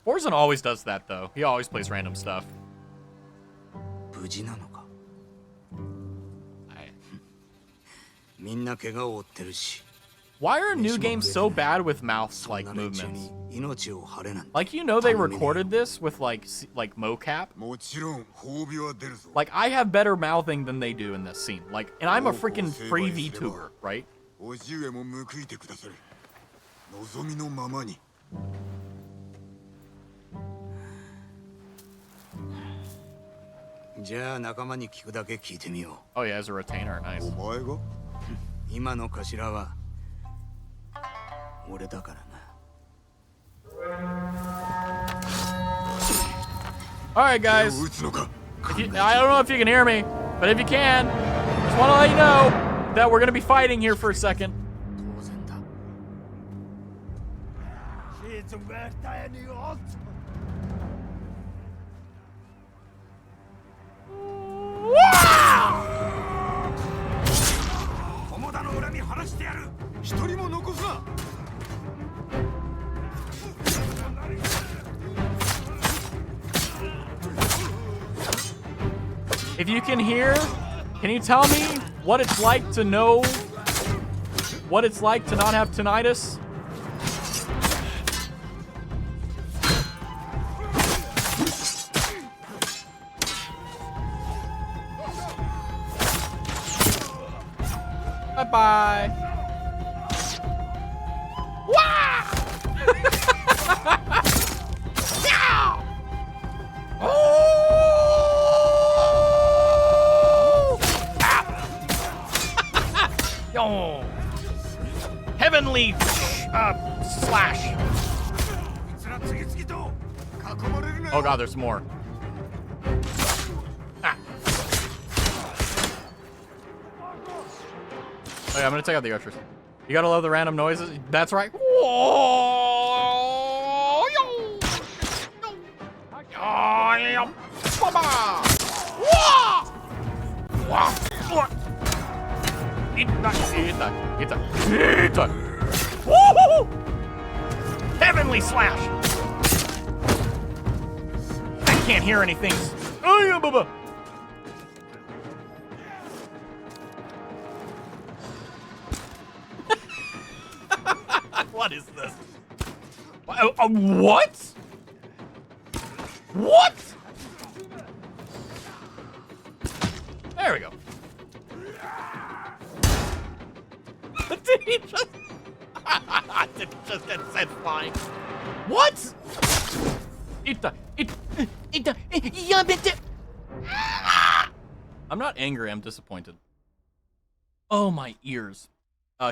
Forsen always does that though. He always plays random stuff. Why are new games so bad with mouth like movements? Like, you know, they recorded this with like mocap. Like, I have better mouthing than they do in this scene. Like, and I'm a freaking free VTuber, right? Oh yeah, as a retainer, nice. Alright guys, I don't know if you can hear me, but if you can, just want to let you know that we're going to be fighting here for a second. If you can hear, can you tell me what it's like to know what it's like to not have tinnitus? Bye-bye. Wow! Yo! Heavenly slash. Oh god, there's more. Ah. Oh yeah, I'm gonna take out the archers. You gotta love the random noises. That's right. Whoa! Yo! Yo! Baba! Whoa! Whoa! Woo-hoo-hoo! Heavenly slash! I can't hear anything. Oh yeah, Baba! What is this? What? What? There we go. Did he just... Did he just get sent flying? What? I'm not angry, I'm disappointed. Oh, my ears.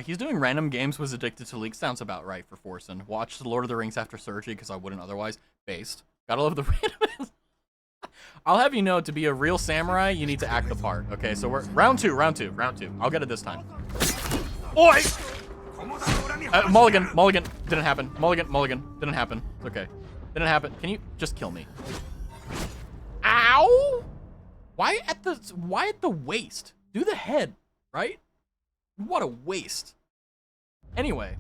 He's doing random games, was addicted to leaks. Sounds about right for Forsen. Watched Lord of the Rings after surgery because I wouldn't otherwise. Based. Gotta love the random. I'll have you know, to be a real samurai, you need to act the part. Okay, so we're round two. I'll get it this time. Oi! Mulligan. Didn't happen. Mulligan. Didn't happen. It's okay. Didn't happen. Can you just kill me? Ow! Why at the waist? Do the head, right? What a waste. Anyway,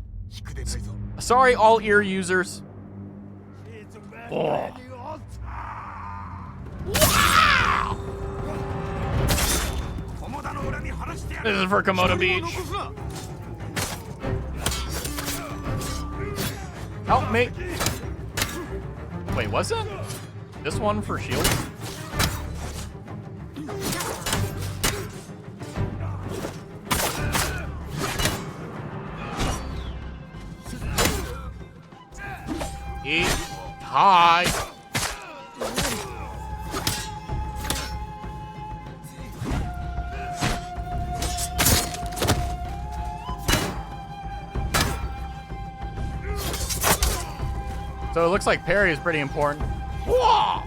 Sorry, all ear users. Oh. This is for Komodo Beach. Help me. Wait, was it? This one for shield? Eat high. So it looks like parry is pretty important. Whoa!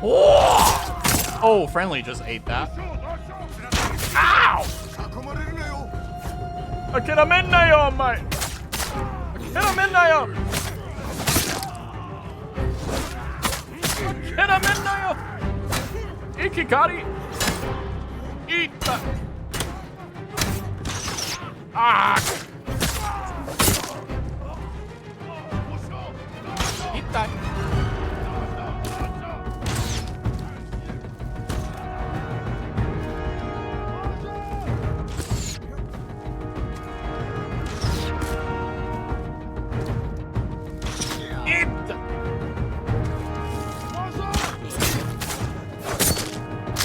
Whoa! Oh, friendly just ate that. Ow! Akiraminayo, mate! Akiraminayo! Akiraminayo! Ikikari! Eat that! Ah! Eat that!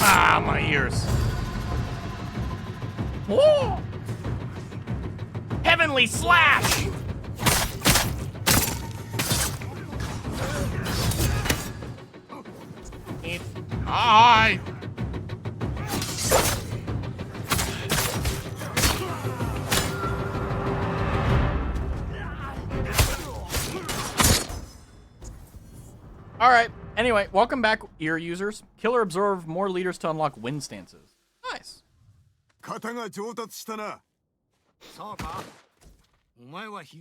Ah, my ears. Whoa! Heavenly slash! Hi! Alright, anyway, welcome back, ear users. Killer absorb more leaders to unlock win stances. Nice.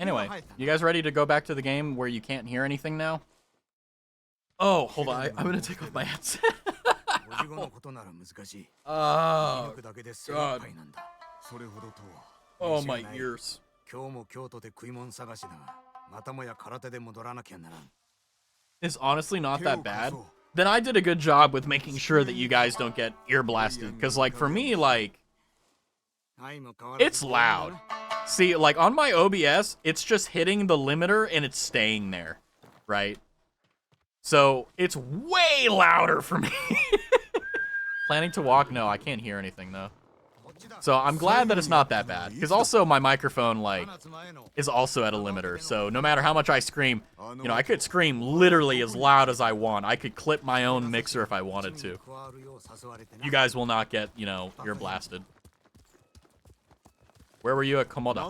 Anyway, you guys ready to go back to the game where you can't hear anything now? Oh, hold on, I'm gonna take off my headset. Oh, God. Oh, my ears. It's honestly not that bad. Then I did a good job with making sure that you guys don't get ear blasted. Because, like, for me, like, it's loud. See, like, on my OBS, it's just hitting the limiter and it's staying there, right? So, it's way louder for me. Planning to walk? No, I can't hear anything, though. So, I'm glad that it's not that bad. Because also, my microphone, like, is also at a limiter. So, no matter how much I scream, you know, I could scream literally as loud as I want. I could clip my own mixer if I wanted to. You guys will not get, you know, ear blasted. Where were you at Komoda?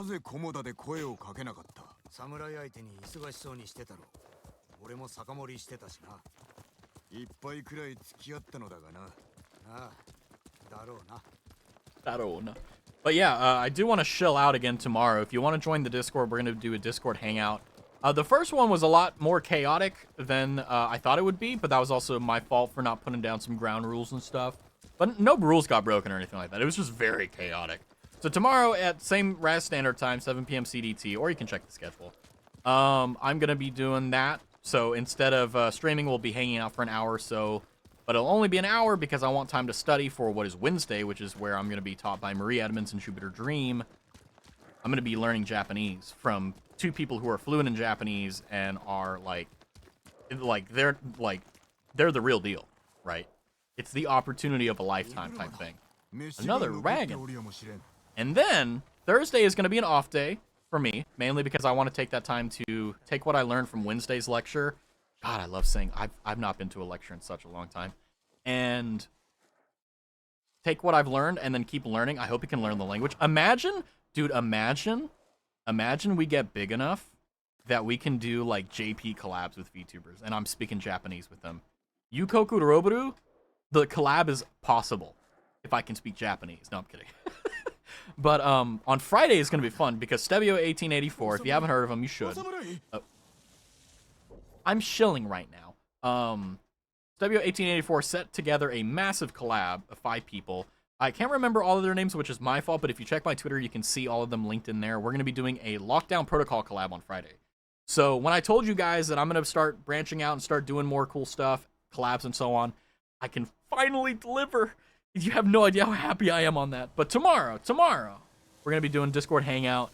But yeah, I do want to chill out again tomorrow. If you want to join the Discord, we're going to do a Discord hangout. The first one was a lot more chaotic than I thought it would be, but that was also my fault for not putting down some ground rules and stuff. But no rules got broken or anything like that. It was just very chaotic. So tomorrow at same RAS standard time, 7 p.m. CDT, or you can check the schedule. I'm going to be doing that. So instead of streaming, we'll be hanging out for an hour or so. But it'll only be an hour because I want time to study for what is Wednesday, which is where I'm going to be taught by Marie Edmonds and Jupiter Dream. I'm going to be learning Japanese from two people who are fluent in Japanese and are they're the real deal, right? It's the opportunity of a lifetime type thing. Another wagon. And then Thursday is going to be an off day for me, mainly because I want to take that time to take what I learned from Wednesday's lecture. God, I love saying I've not been to a lecture in such a long time. And take what I've learned and then keep learning. I hope you can learn the language. Imagine, dude, imagine we get big enough that we can do like JP collabs with VTubers and I'm speaking Japanese with them. Yukoku Roburu, the collab is possible if I can speak Japanese. No, I'm kidding. But on Friday is going to be fun because Stebio1884, if you haven't heard of him, you should. I'm shilling right now. Stebio1884 set together a massive collab of 5 people I can't remember all of their names, which is my fault, but if you check my Twitter, you can see all of them linked in there. We're going to be doing a Lockdown Protocol collab on Friday. So when I told you guys that I'm going to start branching out and start doing more cool stuff, collabs and so on, I can finally deliver. You have no idea how happy I am on that. But tomorrow, we're going to be doing Discord Hangout.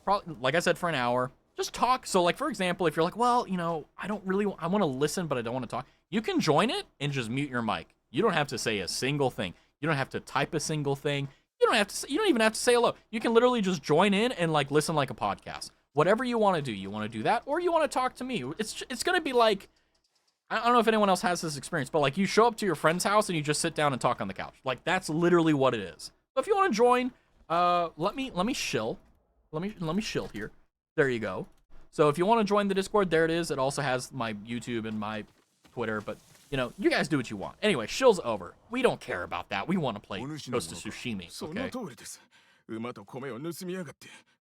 Probably, like I said, for an hour. Just talk. So, like, for example, if you're like, well, you know, I want to listen, but I don't want to talk. You can join it and just mute your mic. You don't have to say a single thing. You don't have to type a single thing. You don't even have to say hello. You can literally just join in and, like, listen like a podcast. Whatever you want to do. You want to do that, or you want to talk to me. It's going to be like, I don't know if anyone else has this experience, but, like, you show up to your friend's house and you just sit down and talk on the couch. Like, that's literally what it is. So if you want to join, let me shill. Let me shill here. There you go. So if you want to join the Discord, there it is. It also has my YouTube and my Twitter, but, you know, you guys do what you want. Anyway, shill's over. We don't care about that. We want to play Ghost of Tsushima, okay?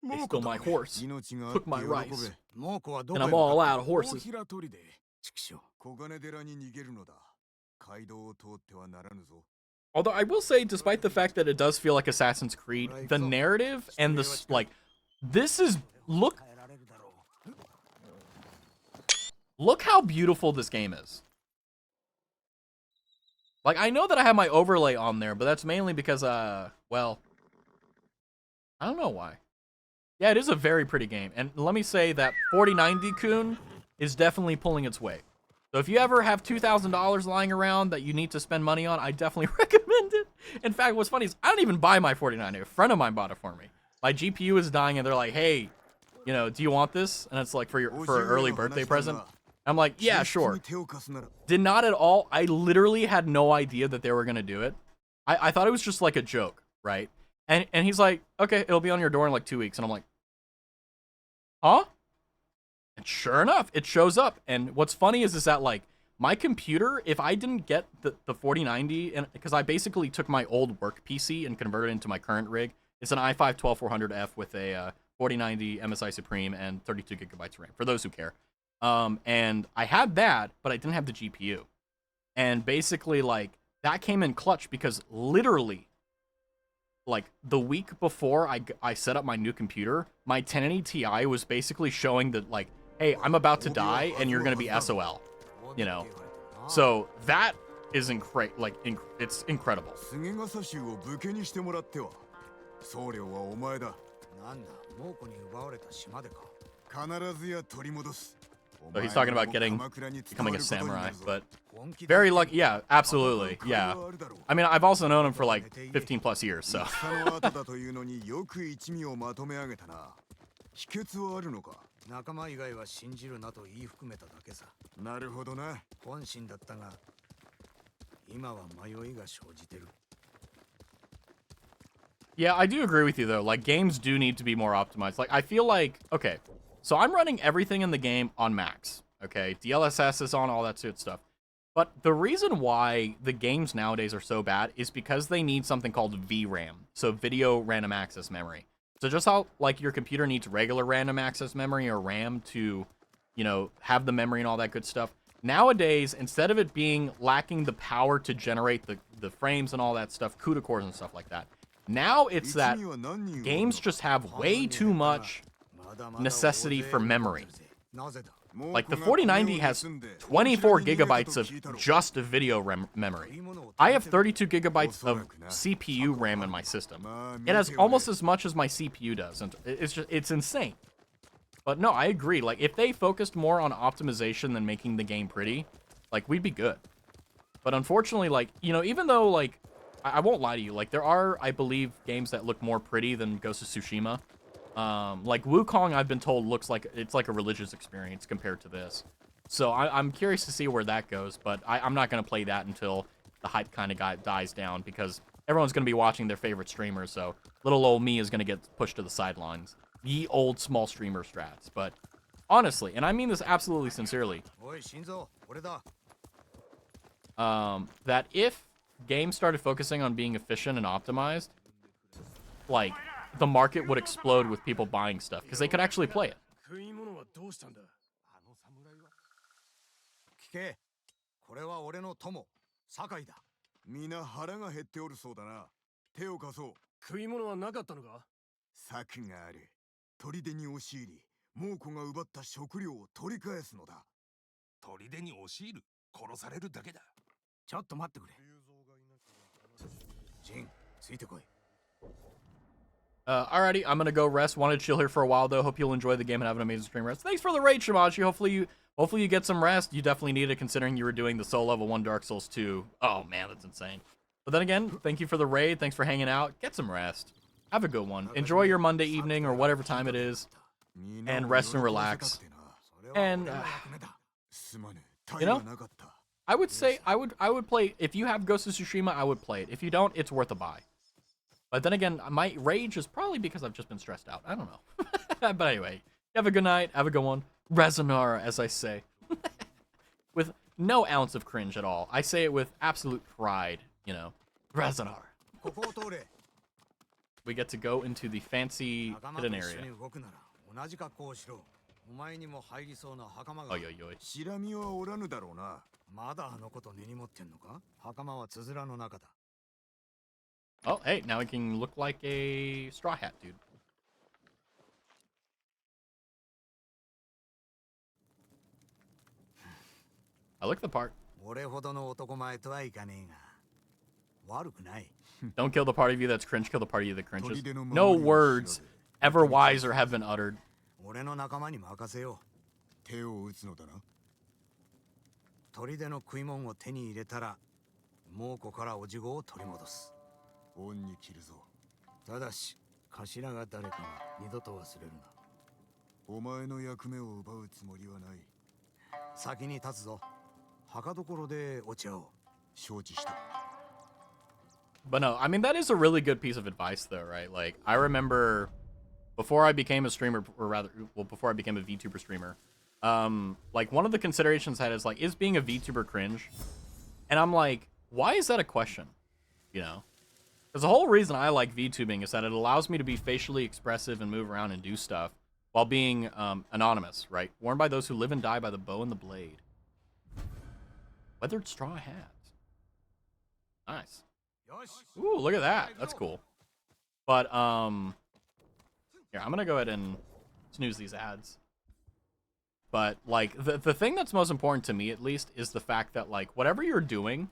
They stole my horse, took my rice, and I'm all out of horses. Although I will say, despite the fact that it does feel like Assassin's Creed, the narrative and this, like, this is, look how beautiful this game is. Like, I know that I have my overlay on there, but that's mainly because, well, I don't know why. Yeah, it is a very pretty game. And let me say that 4090-kun is definitely pulling its weight. So if you ever have $2,000 lying around that you need to spend money on, I definitely recommend it. In fact, what's funny is I don't even buy my 4090. A friend of mine bought it for me. My GPU is dying, and they're like, hey, you know, do you want this? And it's like for an early birthday present. I'm like, yeah, sure. Did not at all. I literally had no idea that they were going to do it. I thought it was just like a joke, right? And he's like, okay, it'll be on your door in like 2 weeks. And I'm like, huh? And sure enough, it shows up. And what's funny is that, like, my computer, if I didn't get the 4090, and because I basically took my old work PC and converted it into my current rig, it's an i5-12400F with a 4090 MSI Supreme and 32 gigabytes RAM, for those who care. And I had that, but I didn't have the GPU. And basically, like, that came in clutch because literally, like, the week before I set up my new computer, my 1080 Ti was basically showing that, like, hey, I'm about to die and you're going to be SOL, you know? So that is it's incredible. So he's talking about becoming a samurai, but very lucky. Yeah, absolutely. Yeah. I mean, I've also known him for like 15 plus years, so. 仲間以外は信じるなと言い含めただけさ。なるほどな。本心だったが、今は迷いが生じてる。 Yeah, I do agree with you though. Like, games do need to be more optimized. Like, I feel like, okay, so I'm running everything in the game on max. Okay, DLSS is on, all that good stuff. But the reason why the games nowadays are so bad is because they need something called VRAM, so Video Random Access Memory. So just how, like, your computer needs regular random access memory or RAM to, you know, have the memory and all that good stuff. Nowadays, instead of it being lacking the power to generate the frames and all that stuff, CUDA cores and stuff like that, now it's that games just have way too much necessity for memory. Like, the 4090 has 24 gigabytes of just video memory. I have 32 gigabytes of CPU RAM in my system. It has almost as much as my CPU does, and it's insane. But no, I agree. Like, if they focused more on optimization than making the game pretty, like, we'd be good. But unfortunately, like, you know, even though, like, I won't lie to you, like, there are, I believe, games that look more pretty than Ghost of Tsushima. Like, Wukong, I've been told, looks like it's like a religious experience compared to this. So I'm curious to see where that goes, but I'm not going to play that until the hype kind of dies down, because everyone's going to be watching their favorite streamers, so little old me is going to get pushed to the sidelines. Ye old small streamer strats. But honestly, and I mean this absolutely sincerely, that if games started focusing on being efficient and optimized, like, the market would explode with people buying stuff, because they could actually play it. 聞け、これは俺の友、酒井だ。皆腹が減っておるそうだな。手を貸そう。食い物はなかったのか？策がある。砦に押し入り、猛虎が奪った食料を取り返すのだ。砦に押し入る？殺されるだけだ。ちょっと待ってくれ。ジン、ついてこい。Alrighty, I'm gonna go rest. Wanted to chill here for a while though. Hope you'll enjoy the game and have an amazing stream rest. Thanks for the raid, Shimachi. Hopefully you get some rest. You definitely need it considering you were doing the Soul Level 1 Dark Souls 2. Oh man, that's insane. But then again, thank you for the raid. Thanks for hanging out. Get some rest. Have a good one. Enjoy your Monday evening or whatever time it is. And rest and relax. And you know, I would say I would play, if you have Ghost of Tsushima, I would play it. If you don't, it's worth a buy. But then again, my rage is probably because I've just been stressed out. I don't know. But anyway, have a good night. Have a good one. Resonara, as I say. With no ounce of cringe at all. I say it with absolute pride, you know. Resonara. We get to go into the fancy hidden area. Oi, oi, oi. シラミはおらぬだろうな。まだあのこと根に持ってんのか？袴はつづらの中だ。 Oh, hey, now he can look like a straw hat, dude. I look the part. Don't kill the part of you that's cringe, kill the part of you that cringes. No words ever wiser have been uttered. 俺の仲間に任せよう。手を打つのだな。砦の食い物を手に入れたら、猛虎からおじごを取り戻す。恩に切るぞ。ただし、頭が誰かが二度と忘れるな。お前の役目を奪うつもりはない。先に立つぞ。墓所でお茶を。承知した。 But no, I mean, that is a really good piece of advice, though, right? Like, I remember before I became a streamer, or rather, well, before I became a VTuber streamer, like, one of the considerations I had is, like, is being a VTuber cringe? And I'm like, why is that a question? You know? Because the whole reason I like VTubing is that it allows me to be facially expressive and move around and do stuff while being anonymous, right? Worn by those who live and die by the bow and the blade. Weathered straw hats. Nice. Ooh, look at that. That's cool. But, here, I'm gonna go ahead and snooze these ads. But, like, the thing that's most important to me, at least, is the fact that, like, whatever you're doing,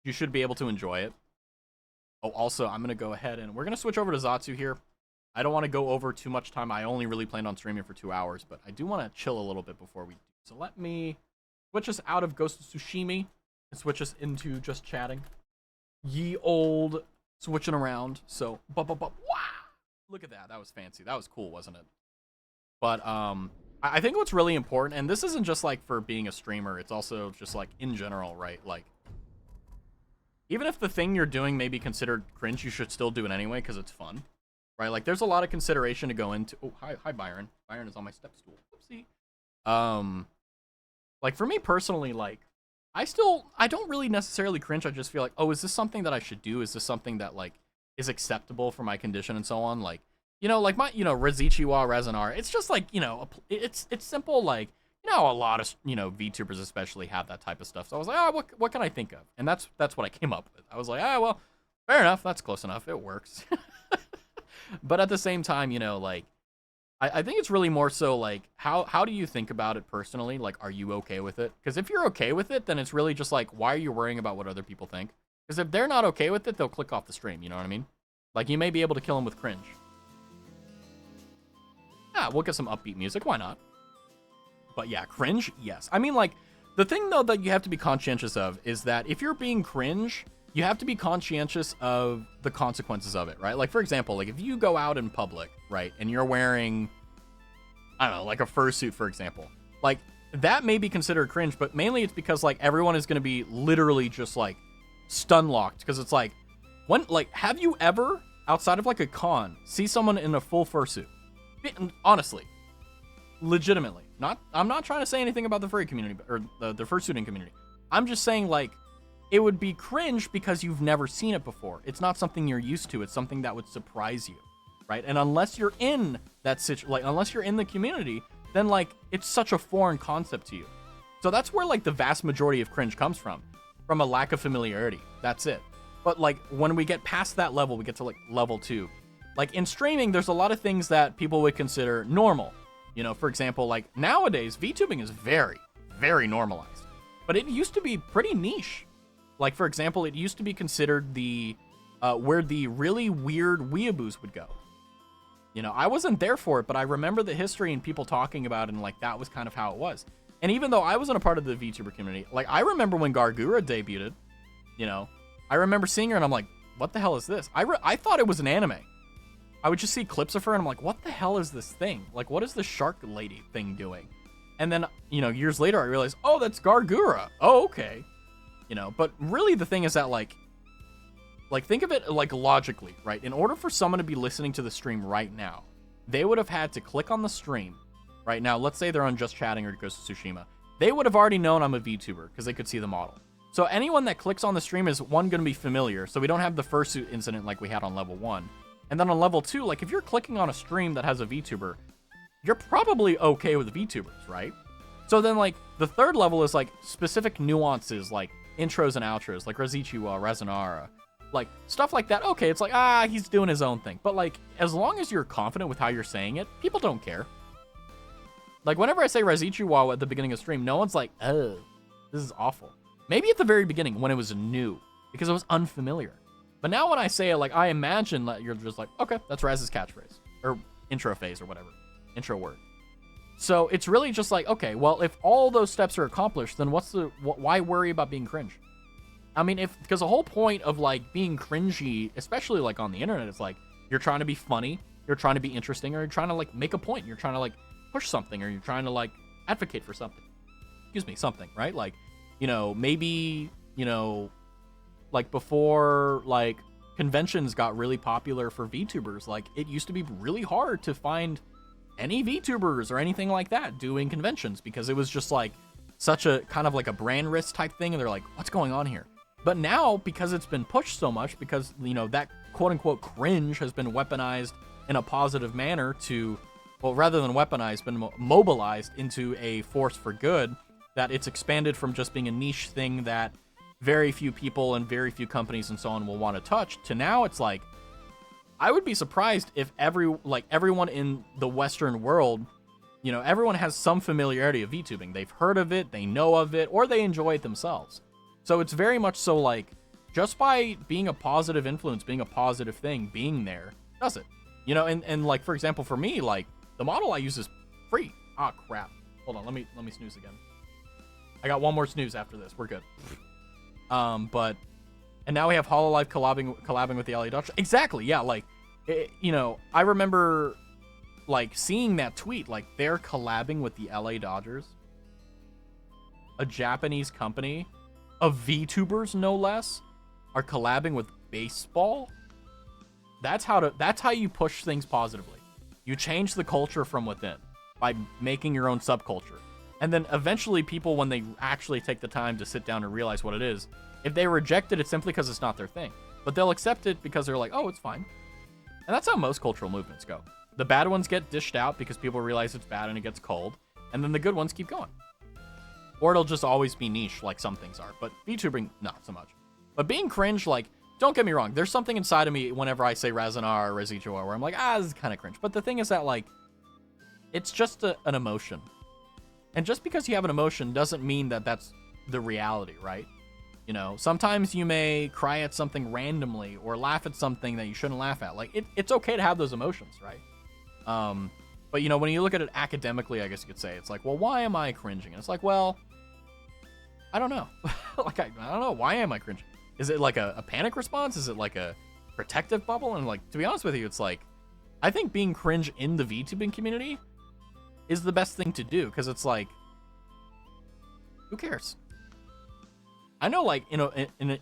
you should be able to enjoy it. Oh, also, I'm gonna go ahead and we're gonna switch over to Zatsu here. I don't want to go over too much time. I only really planned on streaming for 2 hours, but I do want to chill a little bit before we do. So let me switch us out of Ghost of Tsushima and switch us into just chatting. Ye old switching around. So, wow! Look at that. That was fancy. That was cool, wasn't it? But I think what's really important, and this isn't just like for being a streamer, it's also just like in general, right? Like, even if the thing you're doing may be considered cringe, you should still do it anyway because it's fun, right? Like, there's a lot of consideration to go into. Oh, hi, Byron. Byron is on my step stool. Whoopsie. Like, for me personally, like, I don't really necessarily cringe. I just feel like, oh, is this something that I should do? Is this something that, like, is acceptable for my condition and so on? Like, you know, like my, you know, Rezichiwa, Rezonar, it's just like, you know, it's simple, like, you know, a lot of, you know, VTubers especially have that type of stuff. So I was like, oh, what can I think of? And that's what I came up with. I was like, ah, well, fair enough. That's close enough. It works. But at the same time, you know, like, I think it's really more so, like, how do you think about it personally? Like, are you okay with it? Because if you're okay with it, then it's really just like, why are you worrying about what other people think? Because if they're not okay with it, they'll click off the stream. You know what I mean? Like, you may be able to kill them with cringe. Yeah, we'll get some upbeat music. Why not? But yeah, cringe, yes. I mean, like, the thing, though, that you have to be conscientious of is that if you're being cringe, you have to be conscientious of the consequences of it, right? Like, for example, like, if you go out in public, right, and you're wearing, I don't know, like a fursuit, for example, like, that may be considered cringe, but mainly it's because, like, everyone is going to be literally just, like, stun locked, because it's like, when, like, have you ever, outside of, like, a con, see someone in a full fursuit? Honestly. Legitimately. I'm not trying to say anything about the furry community, or the fursuiting community. I'm just saying, like, it would be cringe because you've never seen it before. It's not something you're used to. It's something that would surprise you, right? And unless you're in that situation, like, unless you're in the community, then, like, it's such a foreign concept to you. So that's where, like, the vast majority of cringe comes from a lack of familiarity. That's it. But like when we get past that level, we get to like level 2. Like in streaming, there's a lot of things that people would consider normal. You know, for example, like nowadays, VTubing is very, very normalized. But it used to be pretty niche. Like for example, it used to be considered the where the really weird weeaboos would go. You know, I wasn't there for it, but I remember the history and people talking about it, and like that was kind of how it was. And even though I wasn't a part of the VTuber community, like I remember when Gargura debuted, you know, I remember seeing her and I'm like, what the hell is this? I thought it was an anime. I would just see clips of her and I'm like, what the hell is this thing? Like, what is the shark lady thing doing? And then, you know, years later I realized, oh, that's Gargura. Oh, okay. You know, but really the thing is that like think of it like logically, right? In order for someone to be listening to the stream right now, they would have had to click on the stream right now. Let's say they're on Just Chatting or Ghost of Tsushima. They would have already known I'm a VTuber because they could see the model. So anyone that clicks on the stream is, one, going to be familiar. So we don't have the fursuit incident like we had on level 1. And then on level 2, like if you're clicking on a stream that has a VTuber, you're probably okay with VTubers, right? So then like the third level is like specific nuances like intros and outros, like Razichiwa, Razanara, like stuff like that. Okay, it's like, he's doing his own thing. But like, as long as you're confident with how you're saying it, people don't care. Like whenever I say Razichiwa at the beginning of stream, no one's like, oh, this is awful. Maybe at the very beginning when it was new, because it was unfamiliar. But now when I say it, like I imagine that you're just like, okay, that's Raz's catchphrase or intro phase or whatever, intro word. So it's really just like, okay, well, if all those steps are accomplished, then why worry about being cringe? I mean, because the whole point of like being cringy, especially like on the internet, is like you're trying to be funny, you're trying to be interesting, or you're trying to like make a point, you're trying to like push something, or you're trying to like advocate for something. Excuse me, something, right? Like, you know, maybe, you know, like before like conventions got really popular for VTubers, like it used to be really hard to find any VTubers or anything like that doing conventions because it was just like such a kind of like a brand risk type thing, and they're like, what's going on here? But now, because it's been pushed so much, because, you know, that quote-unquote cringe has been weaponized in a positive manner to, well, rather than weaponized, been mobilized into a force for good, that it's expanded from just being a niche thing that very few people and very few companies and so on will want to touch, to now it's like, I would be surprised if everyone in the Western world, you know, everyone has some familiarity of VTubing. They've heard of it, they know of it, or they enjoy it themselves. So it's very much so like, just by being a positive influence, being a positive thing, being there, does it. You know, and like, for example, for me, like, the model I use is free. Ah, crap. Hold on, let me snooze again. I got one more snooze after this. We're good. And now we have Hololive collabing with the LA Dodgers. Exactly, yeah, like, you know, I remember, like, seeing that tweet, like, they're collabing with the LA Dodgers. A Japanese company of VTubers, no less, are collabing with baseball. That's how you push things positively. You change the culture from within by making your own subculture. And then eventually people, when they actually take the time to sit down and realize what it is, if they reject it, it's simply because it's not their thing. But they'll accept it because they're like, oh, it's fine. And that's how most cultural movements go. The bad ones get dished out because people realize it's bad and it gets cold. And then the good ones keep going. Or it'll just always be niche like some things are. But VTubing, not so much. But being cringe, like, don't get me wrong. There's something inside of me whenever I say Razanar or Razichiwa where I'm like, this is kind of cringe. But the thing is that, like, it's just an emotion. And just because you have an emotion doesn't mean that that's the reality, right? You know, sometimes you may cry at something randomly or laugh at something that you shouldn't laugh at. Like, it's okay to have those emotions, right? But, you know, when you look at it academically, I guess you could say, it's like, well, why am I cringing? And it's like, well, I don't know. Like, I don't know. Why am I cringing? Is it like a panic response? Is it like a protective bubble? And, like, to be honest with you, it's like, I think being cringe in the VTubing community is the best thing to do, because it's like, who cares? I know, like, you know,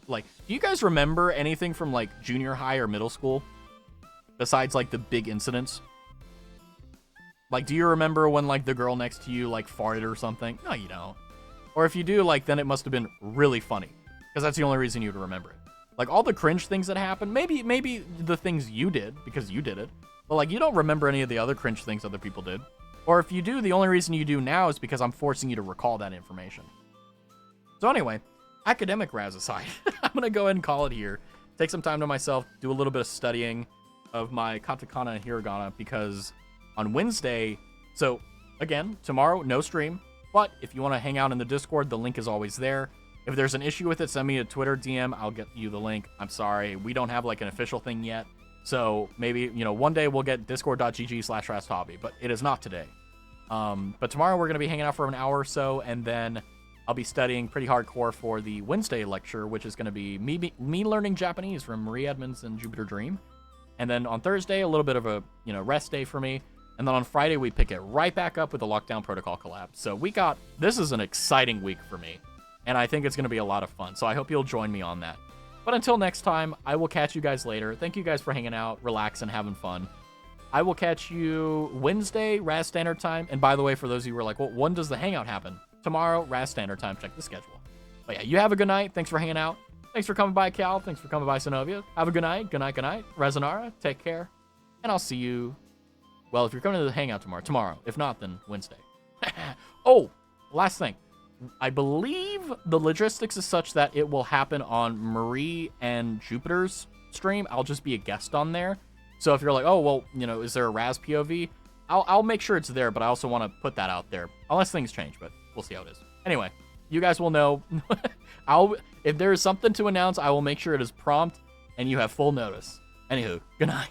like, do you guys remember anything from, like, junior high or middle school besides, like, the big incidents? Like, do you remember when, like, the girl next to you, like, farted or something? No, you don't. Or if you do, like, then it must have been really funny, because that's the only reason you'd remember it. Like, all the cringe things that happened, maybe the things you did, because you did it, but, like, you don't remember any of the other cringe things other people did. Or if you do, the only reason you do now is because I'm forcing you to recall that information. So anyway, academic Raz aside, I'm going to go ahead and call it here. take some time to myself, do a little bit of studying of my katakana and hiragana, because on Wednesday, so again, tomorrow, no stream, but if you want to hang out in the Discord, the link is always there. If there's an issue with it, send me a Twitter DM. I'll get you the link. I'm sorry. We don't have like an official thing yet. So maybe, one day we'll get discord.gg/rasthobby, but it is not today. But tomorrow we're going to be hanging out for an hour or so, and then I'll be studying pretty hardcore for the Wednesday lecture, which is going to be me learning Japanese from Marie Edmonds and Jupiter Dream. And then on Thursday, a little bit of a, rest day for me. And then on Friday, we pick it right back up with the Lockdown Protocol collab. So this is an exciting week for me. And I think it's going to be a lot of fun. So I hope you'll join me on that. But until next time, I will catch you guys later. Thank you guys for hanging out, relaxing, having fun. I will catch you Wednesday, Raz Standard Time. And by the way, for those of you who are like, well, when does the hangout happen? Tomorrow, Raz Standard Time. Check the schedule. But yeah, you have a good night. Thanks for hanging out. Thanks for coming by, Cal. Thanks for coming by, Sinovia. Have a good night. Good night, good night. Rezanara, take care. And I'll see you, well, if you're coming to the hangout tomorrow. If not, then Wednesday. Oh, last thing. I believe the logistics is such that it will happen on Marie and Jupiter's stream. I'll just be a guest on there. So if you're like, oh, well, is there a Raz POV? I'll make sure it's there, but I also want to put that out there. Unless things change, but we'll see how it is. Anyway, you guys will know. If there is something to announce, I will make sure it is prompt and you have full notice. Anywho, good night.